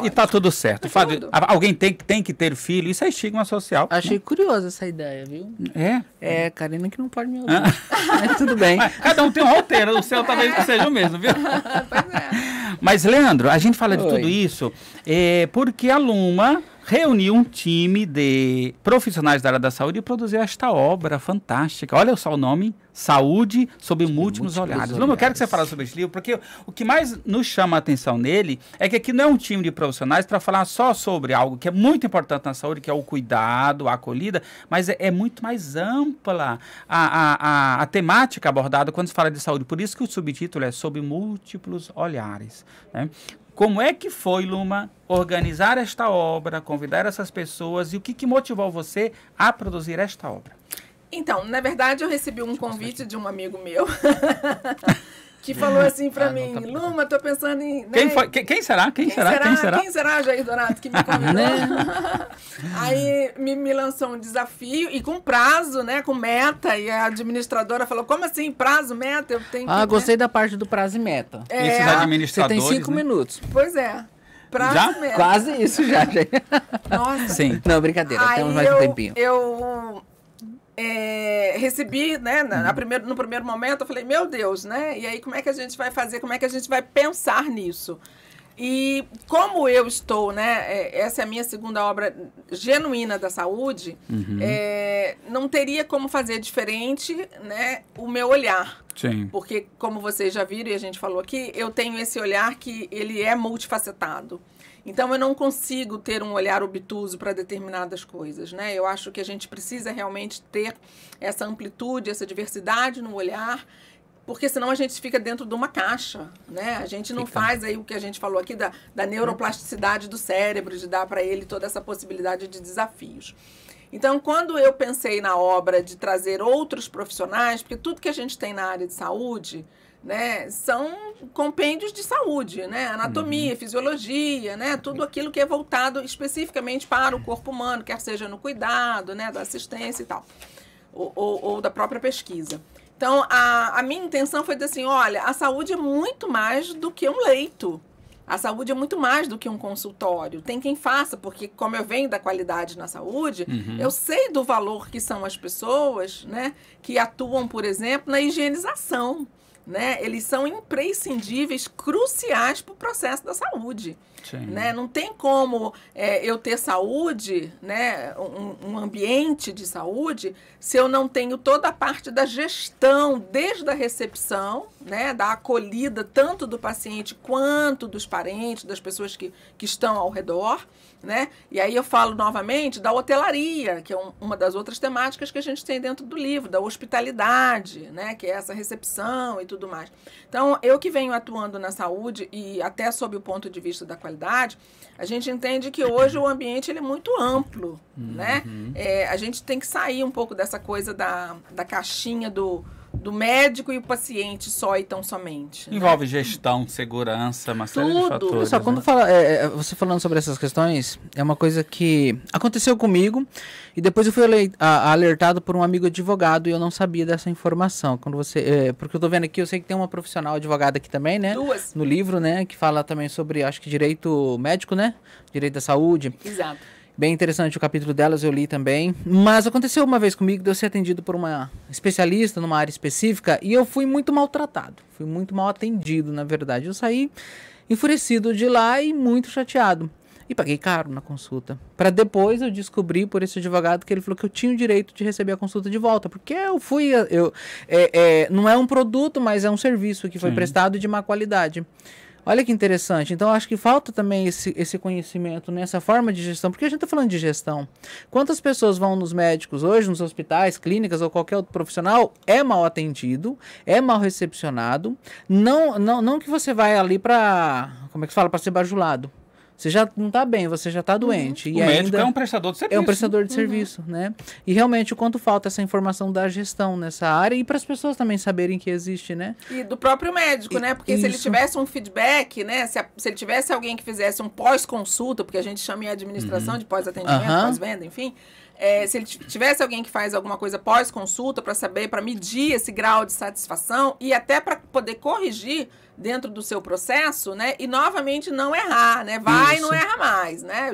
E tá tudo certo. Tá Fábio, tudo. alguém tem que ter filho, isso é estigma social. Achei curiosa essa ideia, viu? É? É, Karina que não pode me ouvir. Mas tudo bem. Mas cada um tem um roteiro, o seu talvez não seja o mesmo, viu? Pois é. Mas, Leandro, a gente fala de Oi. tudo isso porque a Luma reuniu um time de profissionais da área da saúde e produziu esta obra fantástica. Olha só o nome, Saúde sob Múltiplos Olhares. Luma, eu quero que você fale sobre esse livro, porque o que mais nos chama a atenção nele é que aqui não é um time de profissionais para falar só sobre algo que é muito importante na saúde, que é o cuidado, a acolhida, mas é muito mais ampla a temática abordada quando se fala de saúde. Por isso que o subtítulo é Sob Múltiplos Olhares, né? Como é que foi, Luma, organizar esta obra, convidar essas pessoas e o que motivou você a produzir esta obra? Então, na verdade, eu recebi um convite de um amigo meu que falou assim pra mim, Luma, tô pensando em... Né? Quem será? Quem será, Jair Donato, que me convidou? Aí me lançou um desafio e com prazo, né, com meta, e a administradora falou, como assim, prazo, meta? Eu tenho que, Gostei da parte do prazo e meta. Esses administradores, Você tem 5 minutos. Pois é. Prazo Já? e meta. Quase isso já. Nossa. Sim. Não, brincadeira, Aí temos mais um tempinho. Eu recebi, né, no primeiro momento, eu falei, meu Deus, né? E aí, como é que a gente vai fazer? Como é que a gente vai pensar nisso? E como eu estou, né, essa é a minha segunda obra genuína da saúde, não teria como fazer diferente, né, o meu olhar. Sim. Porque, como vocês já viram e a gente falou aqui, eu tenho esse olhar que ele é multifacetado. Então, eu não consigo ter um olhar obtuso para determinadas coisas, né? Eu acho que a gente precisa realmente ter essa amplitude, essa diversidade no olhar, porque senão a gente fica dentro de uma caixa, né? A gente não faz aí o que a gente falou aqui da neuroplasticidade do cérebro, de dar para ele toda essa possibilidade de desafios. Então, quando eu pensei na obra de trazer outros profissionais, porque tudo que a gente tem na área de saúde, né, são compêndios de saúde, né, anatomia, fisiologia, né, tudo aquilo que é voltado especificamente para o corpo humano, quer seja no cuidado, né, da assistência e tal, ou da própria pesquisa. Então, a minha intenção foi dizer assim, olha, a saúde é muito mais do que um leito. A saúde é muito mais do que um consultório. Tem quem faça, porque como eu venho da qualidade na saúde, eu sei do valor que são as pessoas, né, que atuam, por exemplo, na higienização. Né? Eles são imprescindíveis, cruciais para o processo da saúde. Né? Não tem como eu ter saúde, né? um ambiente de saúde, se eu não tenho toda a parte da gestão, desde a recepção, né? Da acolhida tanto do paciente quanto dos parentes, das pessoas que estão ao redor. Né? E aí eu falo novamente da hotelaria, que é uma das outras temáticas que a gente tem dentro do livro, da hospitalidade, né? Que é essa recepção e tudo mais. Então, eu que venho atuando na saúde e até sob o ponto de vista da qualidade, a gente entende que hoje o ambiente ele é muito amplo, né? A gente tem que sair um pouco dessa coisa da caixinha do médico e o paciente só e tão somente. Envolve gestão, segurança, uma série de fatores. Só quando você falando sobre essas questões, é uma coisa que aconteceu comigo e depois eu fui alertado por um amigo advogado e eu não sabia dessa informação. Quando porque eu tô vendo aqui, eu sei que tem uma profissional advogada aqui também, né? 2. No livro, né? Que fala também sobre, acho que direito médico, né? Direito da saúde. Exato. Bem interessante o capítulo delas, eu li também. Mas aconteceu uma vez comigo de eu ser atendido por uma especialista numa área específica e eu fui muito maltratado. Fui muito mal atendido, na verdade. Eu saí enfurecido de lá e muito chateado. E paguei caro na consulta. Para depois eu descobrir por esse advogado que ele falou que eu tinha o direito de receber a consulta de volta. Porque eu fui... não é um produto, mas é um serviço que foi prestado de má qualidade. Olha que interessante. Então, acho que falta também esse conhecimento nessa forma de gestão, porque a gente está falando de gestão. Quantas pessoas vão nos médicos hoje, nos hospitais, clínicas ou qualquer outro profissional, é mal atendido, é mal recepcionado, não que você vai ali para, como é que fala, para ser bajulado. Você já não está bem, você já está doente. O médico é um prestador de serviço. É um prestador de serviço, né? E realmente o quanto falta essa informação da gestão nessa área e para as pessoas também saberem que existe, né? E do próprio médico, né? Porque se ele tivesse um feedback, né? Se ele tivesse alguém que fizesse um pós-consulta, porque a gente chama em administração de pós-atendimento, pós-venda, enfim... se ele tivesse alguém que faz alguma coisa pós-consulta para saber, para medir esse grau de satisfação e até para poder corrigir dentro do seu processo, né? E novamente não errar, né? Vai e não erra mais, né?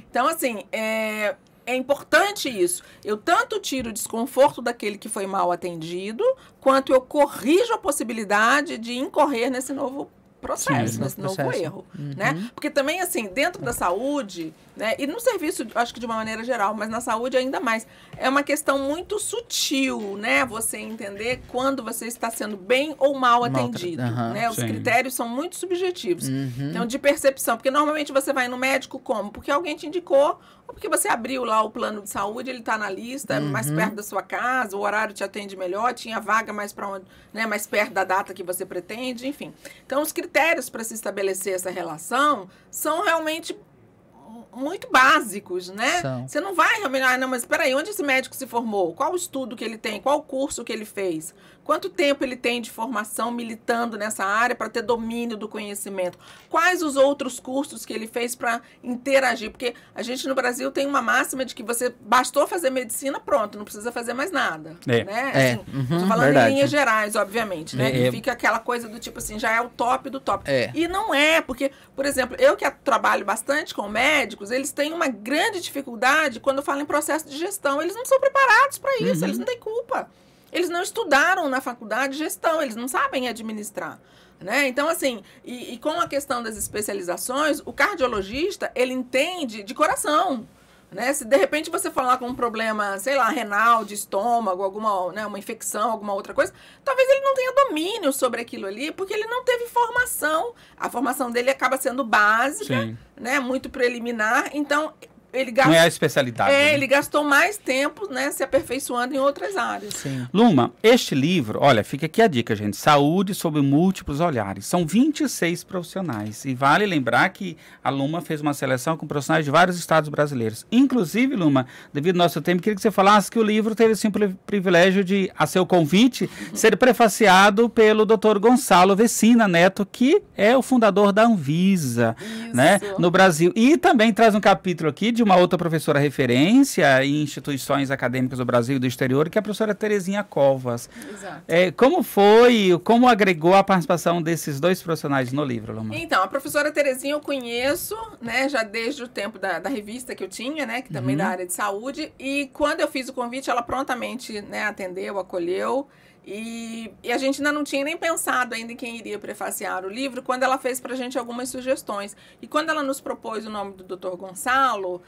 Então, assim, é importante isso. Eu tanto tiro o desconforto daquele que foi mal atendido, quanto eu corrijo a possibilidade de incorrer nesse novo processo, nesse novo erro, né? Porque também, assim, dentro da saúde, né, e no serviço, acho que de uma maneira geral, mas na saúde ainda mais, é uma questão muito sutil, né? Você entender quando você está sendo bem ou mal atendido, né? Os critérios são muito subjetivos. Então, de percepção, porque normalmente você vai no médico como? Porque alguém te indicou, ou porque você abriu lá o plano de saúde, ele está na lista, mais perto da sua casa, o horário te atende melhor, tinha vaga mais para onde, né, mais perto da data que você pretende, enfim. Então, os critérios para se estabelecer essa relação são realmente muito básicos, né? Você não vai realmente, não, mas espera aí, onde esse médico se formou? Qual o estudo que ele tem? Qual o curso que ele fez? Quanto tempo ele tem de formação militando nessa área para ter domínio do conhecimento? Quais os outros cursos que ele fez para interagir? Porque a gente no Brasil tem uma máxima de que você bastou fazer medicina, pronto, não precisa fazer mais nada. Né? Estou falando em linhas gerais, obviamente, né? Que fica aquela coisa do tipo assim, já é o top do top. E não é, porque, por exemplo, eu que trabalho bastante com médicos, eles têm uma grande dificuldade quando falam em processo de gestão. Eles não são preparados para isso, eles não têm culpa. Eles não estudaram na faculdade de gestão, eles não sabem administrar, né? Então, assim, e com a questão das especializações, o cardiologista, ele entende de coração, né? Se de repente você falar com um problema, sei lá, renal, de estômago, alguma, né, uma infecção, alguma outra coisa, talvez ele não tenha domínio sobre aquilo ali, porque ele não teve formação. A formação dele acaba sendo básica, né, muito preliminar, então... Não é a especialidade. Né? Ele gastou mais tempo, né, se aperfeiçoando em outras áreas. Luma, este livro, olha, fica aqui a dica, gente. Saúde sob múltiplos olhares. São 26 profissionais. E vale lembrar que a Luma fez uma seleção com profissionais de vários estados brasileiros. Inclusive, Luma, devido ao nosso tempo, queria que você falasse que o livro teve assim, o privilégio de, a seu convite, ser prefaciado pelo Dr. Gonçalo Vecina Neto, que é o fundador da Anvisa, né, no Brasil. E também traz um capítulo aqui de uma outra professora referência em instituições acadêmicas do Brasil e do exterior, que é a professora Terezinha Covas. Exato. Como agregou a participação desses dois profissionais no livro, Luma? Então, a professora Terezinha eu conheço, né, já desde o tempo da revista que eu tinha, né, que também da área de saúde, e quando eu fiz o convite, ela prontamente, né, atendeu, acolheu, e a gente ainda não tinha nem pensado ainda em quem iria prefaciar o livro, quando ela fez pra gente algumas sugestões. E quando ela nos propôs o nome do Dr. Gonçalo,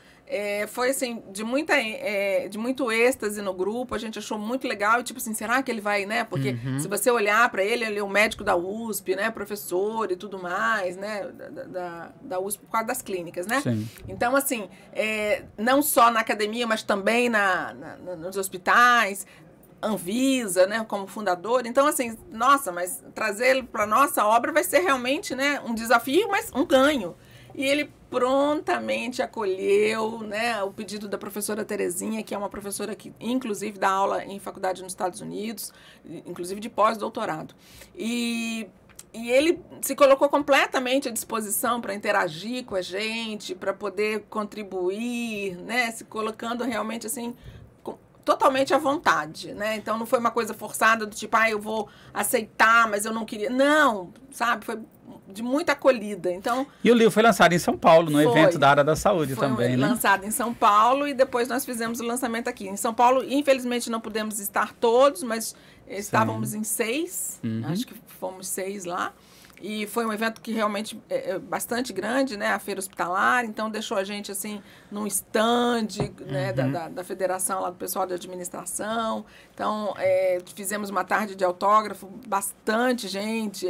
foi assim, de muito êxtase no grupo, a gente achou muito legal, e tipo assim, será que ele vai, né? Porque se você olhar para ele é um médico da USP, né? Professor e tudo mais, né? Da USP por causa das clínicas, né? Então, assim, não só na academia, mas também nos hospitais, Anvisa, né, como fundador. Então, assim, nossa, mas trazê-lo para nossa obra vai ser realmente, né, um desafio, mas um ganho. E ele prontamente acolheu, né, o pedido da professora Terezinha, que é uma professora que, inclusive, dá aula em faculdade nos Estados Unidos, inclusive de pós-doutorado. E ele se colocou completamente à disposição para interagir com a gente, para poder contribuir, né, se colocando realmente, assim, totalmente à vontade, né? Então não foi uma coisa forçada do tipo, eu vou aceitar, mas eu não queria. Não, sabe? Foi de muita acolhida. Então, e o livro foi lançado em São Paulo, no evento da área da saúde também, né? Foi lançado em São Paulo e depois nós fizemos o lançamento aqui. Em São Paulo, infelizmente, não pudemos estar todos, mas estávamos em 6, acho que fomos 6 lá. E foi um evento que realmente é bastante grande, né? A Feira Hospitalar, então deixou a gente, assim, num stand, né? Da federação, lá do pessoal da administração. Então, fizemos uma tarde de autógrafo, bastante gente.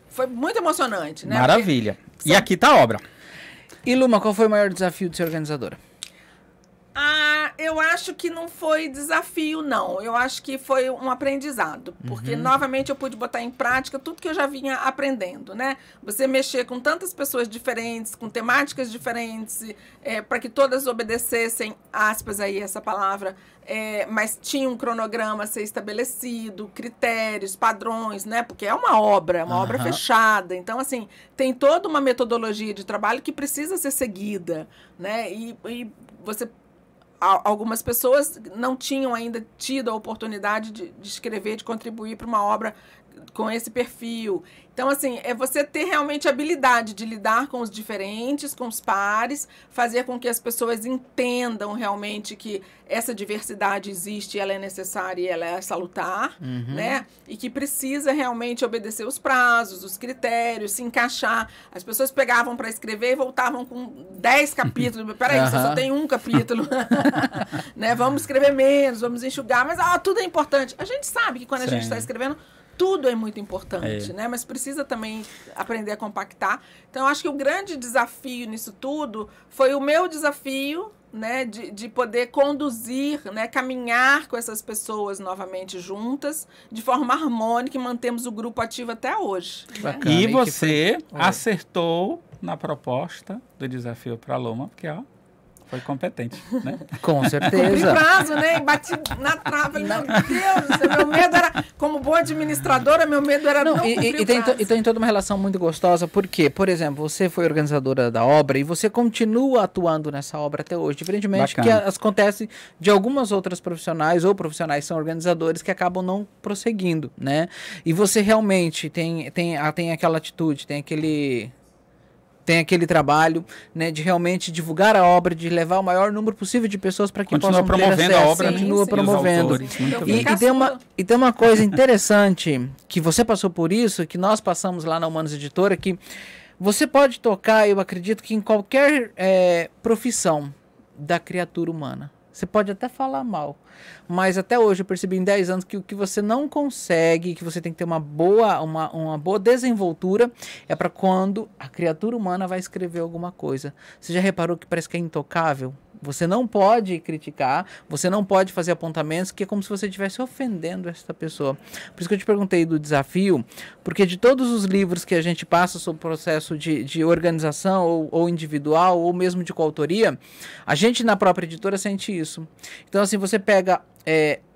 Foi muito emocionante, né? Maravilha. E aqui tá a obra. E Luma, qual foi o maior desafio de ser organizadora? Eu acho que não foi desafio, não. Eu acho que foi um aprendizado. Porque, novamente, eu pude botar em prática tudo que eu já vinha aprendendo, né? Você mexer com tantas pessoas diferentes, com temáticas diferentes, para que todas obedecessem, aspas aí, essa palavra, mas tinha um cronograma a ser estabelecido, critérios, padrões, né? Porque é uma obra fechada. Então, assim, tem toda uma metodologia de trabalho que precisa ser seguida, né? E você... Algumas pessoas não tinham ainda tido a oportunidade de escrever, de contribuir para uma obra com esse perfil. Então, assim, é você ter realmente a habilidade de lidar com os diferentes, com os pares, fazer com que as pessoas entendam realmente que essa diversidade existe, ela é necessária e ela é salutar, né? E que precisa realmente obedecer os prazos, os critérios, se encaixar. As pessoas pegavam para escrever e voltavam com 10 capítulos. Peraí, você só tem um capítulo. Né? Vamos escrever menos, vamos enxugar, mas tudo é importante. A gente sabe que quando a gente está escrevendo, tudo é muito importante, né? Mas precisa também aprender a compactar. Então, eu acho que o grande desafio nisso tudo foi o meu desafio, né? De poder conduzir, né? Caminhar com essas pessoas novamente juntas, de forma harmônica, e mantemos o grupo ativo até hoje. Né? E você acertou na proposta do desafio para a Luma, porque foi competente, né? Com certeza. Cumpri prazo, né? E bati na trave. Meu Deus, meu medo era, como boa administradora, meu medo era não cumprir o prazo. E tem toda uma relação muito gostosa, porque, por exemplo, você foi organizadora da obra e você continua atuando nessa obra até hoje, diferentemente que acontece de algumas outras profissionais ou profissionais que são organizadores que acabam não prosseguindo, né? E você realmente tem aquela atitude, tem aquele trabalho, né, de realmente divulgar a obra, de levar o maior número possível de pessoas para que possam ter acesso. Promovendo a obra, continua promovendo. E tem uma coisa interessante, que você passou por isso, que nós passamos lá na Humanos Editora, que você pode tocar, eu acredito que em qualquer profissão da criatura humana. Você pode até falar mal, mas até hoje eu percebi em 10 anos que o que você não consegue, que você tem que ter uma boa desenvoltura, é para quando a criatura humana vai escrever alguma coisa. Você já reparou que parece que é intocável? Você não pode criticar, você não pode fazer apontamentos, que é como se você estivesse ofendendo essa pessoa. Por isso que eu te perguntei do desafio, porque de todos os livros que a gente passa sobre o processo de organização, ou individual, ou mesmo de coautoria, a gente na própria editora sente isso. Então, assim, você pega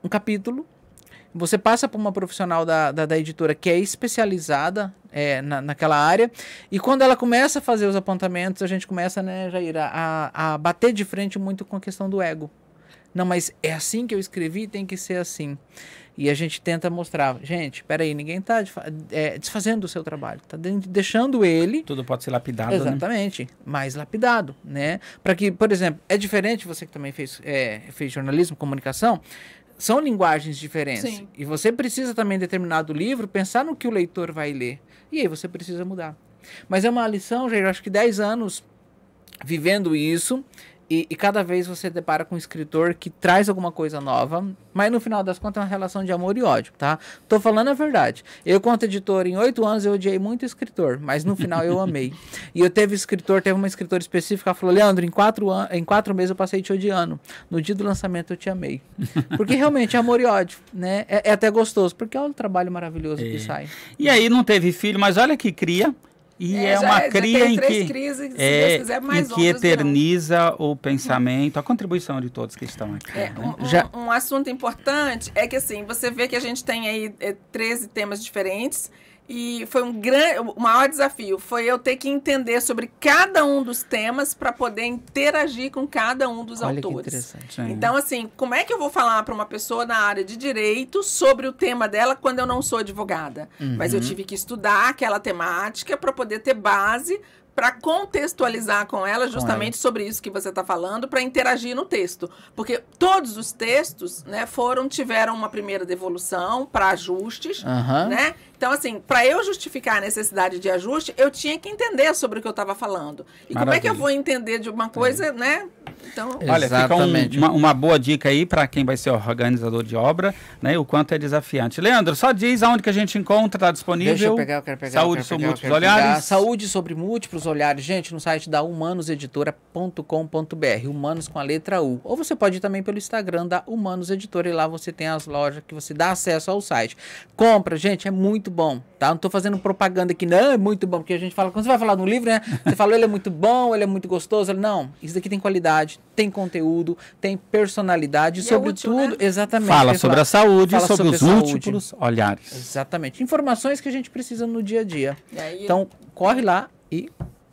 um capítulo, você passa por uma profissional da editora que é especializada naquela área, e quando ela começa a fazer os apontamentos, a gente começa, né, Jair, a bater de frente muito com a questão do ego. Não, mas é assim que eu escrevi, tem que ser assim. E a gente tenta mostrar, gente, peraí, ninguém está desfazendo o seu trabalho, está deixando ele... Tudo pode ser lapidado, exatamente, né? Mais lapidado, né? Para que, por exemplo, é diferente, você que também fez jornalismo, comunicação, são linguagens diferentes. Sim. E você precisa também, em determinado livro, pensar no que o leitor vai ler. E aí você precisa mudar. Mas é uma lição, já eu acho que 10 anos vivendo isso, e cada vez você depara com um escritor que traz alguma coisa nova, mas no final das contas é uma relação de amor e ódio, tá? Tô falando a verdade. Eu, quanto editor, em 8 anos eu odiei muito escritor, mas no final eu amei. E teve uma escritora específica, ela falou, Leandro, em 4 meses eu passei te odiando. No dia do lançamento eu te amei. Porque realmente é amor e ódio, né? É até gostoso, porque olha o trabalho maravilhoso que sai. E aí não teve filho, mas olha que cria. E é uma cria em que eterniza o pensamento, a contribuição de todos que estão aqui. Um assunto importante é que, assim, você vê que a gente tem aí 13 temas diferentes, e foi o maior desafio foi eu ter que entender sobre cada um dos temas para poder interagir com cada um dos autores. Que interessante. Então, assim, como é que eu vou falar para uma pessoa na área de direito sobre o tema dela quando eu não sou advogada? Mas eu tive que estudar aquela temática para poder ter base para contextualizar com ela justamente sobre isso que você está falando, para interagir no texto. Porque todos os textos, né, tiveram uma primeira devolução para ajustes, né? Então, assim, para eu justificar a necessidade de ajuste, eu tinha que entender sobre o que eu estava falando. E como é que eu vou entender de uma coisa, né? Então, olha, fica uma boa dica aí para quem vai ser organizador de obra, né? O quanto é desafiante. Leandro, só diz aonde que a gente encontra, está disponível. Deixa eu pegar, eu quero pegar. Saúde sobre múltiplos olhares. Saúde sobre múltiplos olhares, gente, no site da humanoseditora.com.br, Humanos com a letra U. Ou você pode ir também pelo Instagram da Humanos Editora, e lá você tem as lojas que você dá acesso ao site. Compra, gente, é muito bom, tá? Não tô fazendo propaganda aqui, não, é muito bom, porque a gente fala, quando você vai falar de um livro, né? Você fala, ele é muito bom, ele é muito gostoso. Não, isso daqui tem qualidade, tem conteúdo, tem personalidade, e sobretudo, né? Exatamente. Fala sobre a saúde, sobre os múltiplos olhares. Exatamente. Informações que a gente precisa no dia a dia. Então, corre lá e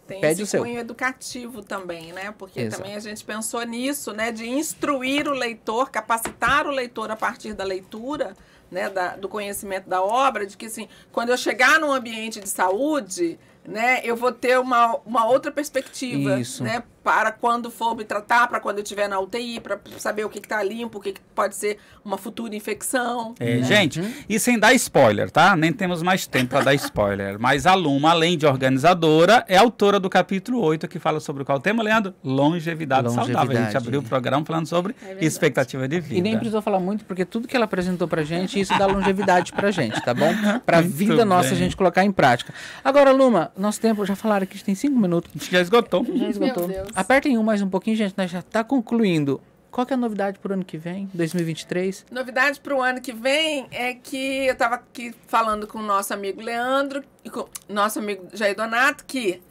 pede o seu. Tem esse cunho educativo também, né? Porque também a gente pensou nisso, né? De instruir o leitor, capacitar o leitor a partir da leitura, né? Do conhecimento da obra, de que, assim, quando eu chegar num ambiente de saúde, né? Eu vou ter uma outra perspectiva, né? Para quando for me tratar, para quando eu estiver na UTI, para saber o que está limpo, o que pode ser uma futura infecção. Né? Gente, e sem dar spoiler, tá? Nem temos mais tempo para dar spoiler. Mas a Luma, além de organizadora, é autora do capítulo 8, que fala sobre qual tema, Leandro? Longevidade saudável. A gente abriu o programa falando sobre expectativa de vida. E nem precisou falar muito, porque tudo que ela apresentou pra gente, isso dá longevidade pra gente, tá bom? Pra vida nossa a gente colocar em prática. Agora, Luma, nosso tempo, já falaram que a gente tem 5 minutos. A gente já esgotou. Já esgotou. Meu Deus. Apertem mais um pouquinho, gente, nós já está concluindo. Qual que é a novidade para o ano que vem, 2023? Novidade para o ano que vem é que eu estava aqui falando com o nosso amigo Leandro e com o nosso amigo Jair Donato, que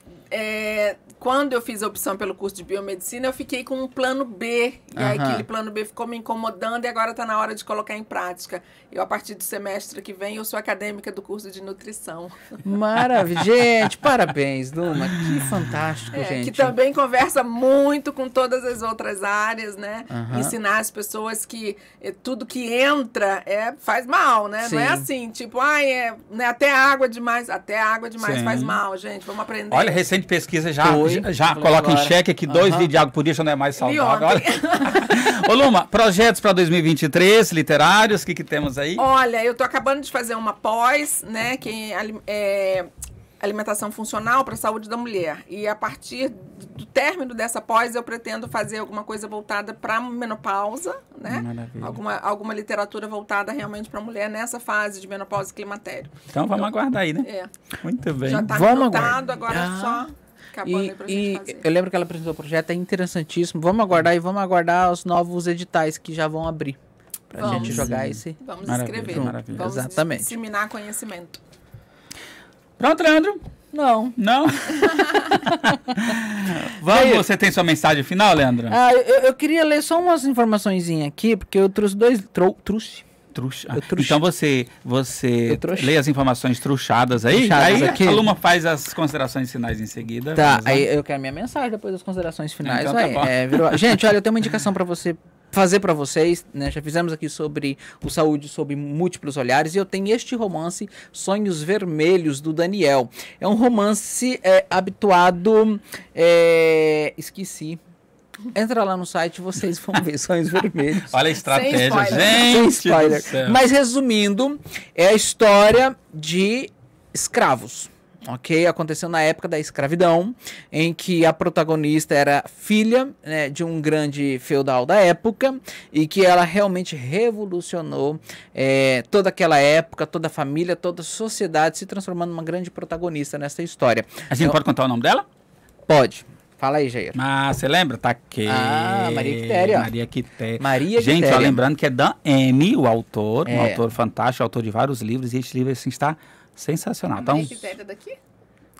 quando eu fiz a opção pelo curso de biomedicina, eu fiquei com um plano B. E aí aquele plano B ficou me incomodando e agora está na hora de colocar em prática. Eu, a partir do semestre que vem, eu sou acadêmica do curso de nutrição. Maravilha. Gente, parabéns, Luma. Que fantástico, gente. Que também conversa muito com todas as outras áreas, né? Ensinar as pessoas que tudo que entra faz mal, né? Sim. Não é assim, tipo, né, até água demais faz mal, gente. Vamos aprender. Olha, recente pesquisa já coloca em xeque que 2 litros de água por dia já não é mais saudável. Ô Luma, projetos para 2023, literários, o que temos aí? Olha, eu tô acabando de fazer uma pós, né, que é alimentação funcional para a saúde da mulher. E a partir do término dessa pós, eu pretendo fazer alguma coisa voltada para menopausa, né? Alguma literatura voltada realmente para a mulher nessa fase de menopausa e climatério. Então vamos aguardar aí, né? Muito bem. Já está anotado, agora só... E eu lembro que ela apresentou o projeto, é interessantíssimo. Vamos aguardar os novos editais que já vão abrir. Pra gente jogar esse. Vamos escrever. Vamos disseminar conhecimento. Pronto, Leandro? Não. Você tem sua mensagem final, Leandro? Eu queria ler só umas informaçõezinhas aqui, porque eu trouxe trouxe. Então você lê as informações truchadas aí aqui. A Luma faz as considerações finais em seguida. Tá, aí eu quero minha mensagem depois das considerações finais. Então, gente, olha, eu tenho uma indicação para você fazer para vocês, né? Já fizemos aqui sobre o Saúde sob múltiplos olhares, e eu tenho este romance Sonhos Vermelhos, do Daniel. É um romance habituado, esqueci. Entra lá no site, vocês vão ver Sonhos Vermelhos. Olha a estratégia, gente. Sem spoiler. Mas resumindo, é a história de escravos. Ok? Aconteceu na época da escravidão, em que a protagonista era filha, né, de um grande feudal da época, e que ela realmente revolucionou toda aquela época, toda a família, toda a sociedade, se transformando numa grande protagonista nessa história. A gente pode contar o nome dela? Pode. Fala aí, Jair. Você lembra? Tá aqui. Maria Quitéria. Gente, ó, lembrando que é Dan M, o autor, um autor fantástico, autor de vários livros, e este livro assim, está sensacional. A Maria Quitéria daqui?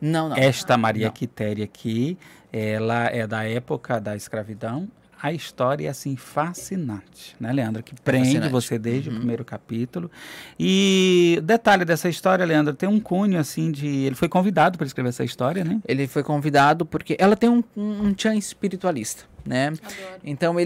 Não. Esta Maria Quitéria aqui, ela é da época da escravidão. A história é, assim, fascinante, né, Leandro? Que prende você desde o primeiro capítulo. E detalhe dessa história, Leandro, tem um cunho, assim, ele foi convidado para escrever essa história, né? Ele foi convidado porque ela tem um tchan espiritualista. né? Adoro. Então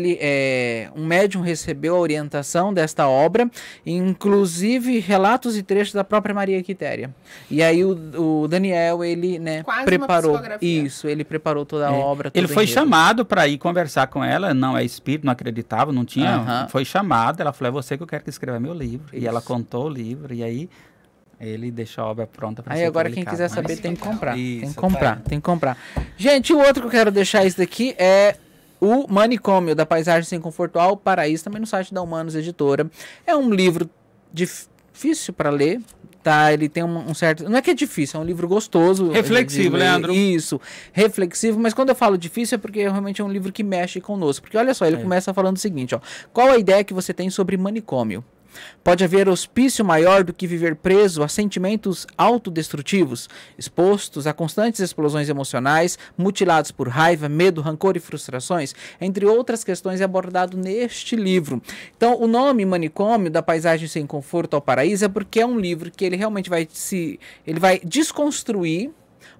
um médium recebeu a orientação desta obra, inclusive relatos e trechos da própria Maria Quitéria. E aí o Daniel, ele, né, Quase preparou uma psicografia. isso, ele preparou toda a obra. Ele todo o foi enredo. chamado para ir conversar com ela, não é espírito, não acreditava, não tinha, Aham. foi chamado, ela falou, é você que eu quero que escreva meu livro. E Isso. ela contou o livro, e aí ele deixou a obra pronta para Aí ser agora quem publicada. quiser saber Mas- tem que comprar. Isso, tem que tá comprar, aí. tem que comprar. Gente, o outro que eu quero deixar isso daqui é o Manicômio, da Paisagem Sem Conforto ao Paraíso, também no site da Humanos Editora. É um livro difícil para ler, tá? Ele tem um certo... Não é que é difícil, é um livro gostoso. Reflexivo, de ler. Leandro. Isso, reflexivo, mas quando eu falo difícil é porque realmente é um livro que mexe conosco. Porque olha só, ele começa falando o seguinte, ó. Qual a ideia que você tem sobre manicômio? Pode haver hospício maior do que viver preso a sentimentos autodestrutivos, expostos a constantes explosões emocionais, mutilados por raiva, medo, rancor e frustrações, entre outras questões, é abordado neste livro. Então, o nome Manicômio, da Paisagem Sem Conforto ao Paraíso, é porque é um livro que ele realmente ele vai desconstruir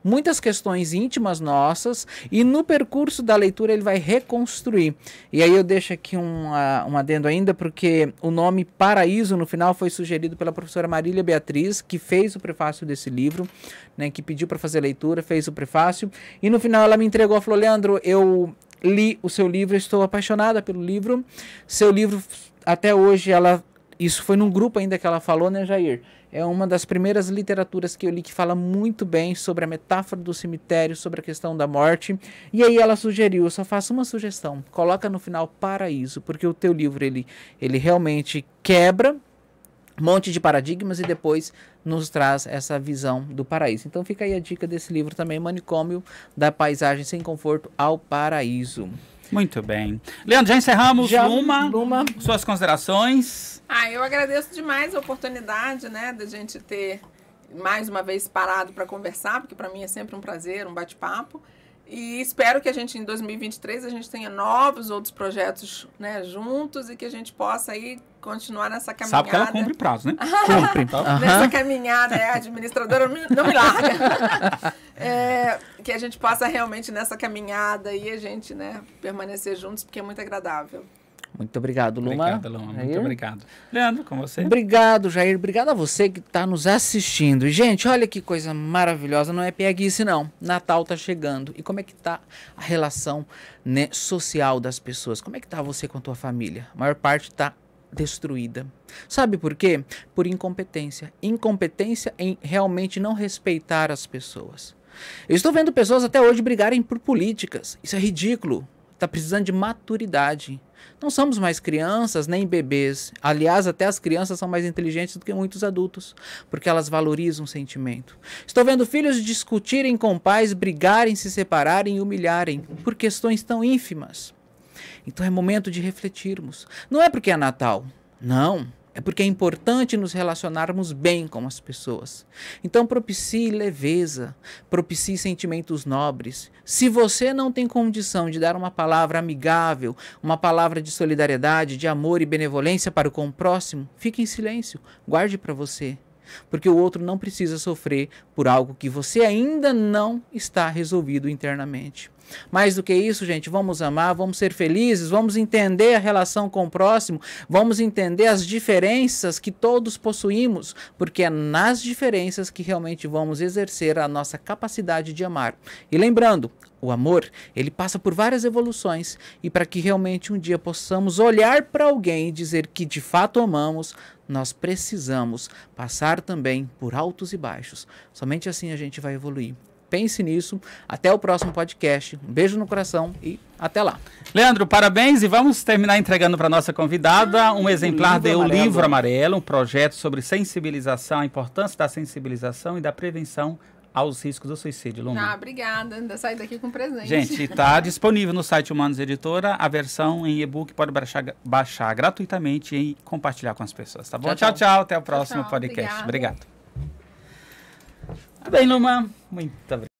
muitas questões íntimas nossas e no percurso da leitura ele vai reconstruir. E aí eu deixo aqui um adendo ainda, porque o nome Paraíso no final foi sugerido pela professora Marília Beatriz, que fez o prefácio desse livro, né, que pediu para fazer leitura, fez o prefácio, e no final ela me entregou, falou, Leandro, eu li o seu livro, estou apaixonada pelo livro, seu livro até hoje isso foi num grupo ainda que ela falou, né, Jair? É uma das primeiras literaturas que eu li que fala muito bem sobre a metáfora do cemitério, sobre a questão da morte. E aí ela sugeriu, eu só faço uma sugestão, coloca no final Paraíso, porque o teu livro, ele realmente quebra um monte de paradigmas e depois nos traz essa visão do paraíso. Então fica aí a dica desse livro também, Manicômio, da Paisagem Sem Conforto ao Paraíso. Muito bem. Leandro, já encerramos. Luma. Suas considerações? Eu agradeço demais a oportunidade, né, da gente ter mais uma vez parado para conversar, porque para mim é sempre um prazer, um bate-papo. E espero que a gente, em 2023, a gente tenha novos outros projetos, né, juntos e que a gente possa aí continuar nessa caminhada. Sabe que ela cumpre prazo, né? Cumpre. Nessa caminhada, a administradora não me larga. Que a gente possa realmente nessa caminhada e a gente, né, permanecer juntos, porque é muito agradável. Muito obrigado, Luma. Obrigado, Luma. Muito Jair? obrigado. Leandro, com você. Obrigado, Jair. Obrigado a você que está nos assistindo. E, gente, olha que coisa maravilhosa. Não é pieguice, não. Natal tá chegando. E como é que tá a relação, né, social das pessoas? Como é que tá você com a tua família? A maior parte tá destruída. Sabe por quê? Por incompetência. Incompetência em realmente não respeitar as pessoas. Eu estou vendo pessoas até hoje brigarem por políticas. Isso é ridículo. Tá precisando de maturidade. Não somos mais crianças nem bebês. Aliás, até as crianças são mais inteligentes do que muitos adultos, porque elas valorizam o sentimento. Estou vendo filhos discutirem com pais, brigarem, se separarem e humilharem por questões tão ínfimas. Então é momento de refletirmos. Não é porque é Natal. Não. É porque é importante nos relacionarmos bem com as pessoas. Então propicie leveza, propicie sentimentos nobres. Se você não tem condição de dar uma palavra amigável, uma palavra de solidariedade, de amor e benevolência para com o próximo, fique em silêncio, guarde para você. Porque o outro não precisa sofrer por algo que você ainda não está resolvido internamente. Mais do que isso, gente, vamos amar, vamos ser felizes, vamos entender a relação com o próximo, vamos entender as diferenças que todos possuímos, porque é nas diferenças que realmente vamos exercer a nossa capacidade de amar. E lembrando, o amor, ele passa por várias evoluções, e para que realmente um dia possamos olhar para alguém e dizer que de fato amamos, nós precisamos passar também por altos e baixos. Somente assim a gente vai evoluir. Pense nisso. Até o próximo podcast. Um beijo no coração e até lá. Leandro, parabéns, e vamos terminar entregando para nossa convidada um exemplar do Livro Amarelo, um projeto sobre sensibilização, a importância da sensibilização e da prevenção aos riscos do suicídio. Luma. Obrigada. Ainda saí daqui com presente. Gente, está disponível no site Humanos Editora a versão em e-book, pode baixar gratuitamente e compartilhar com as pessoas, tá bom? Tchau, tchau. Até o próximo podcast. Obrigado. Bem, Luma, muito obrigado.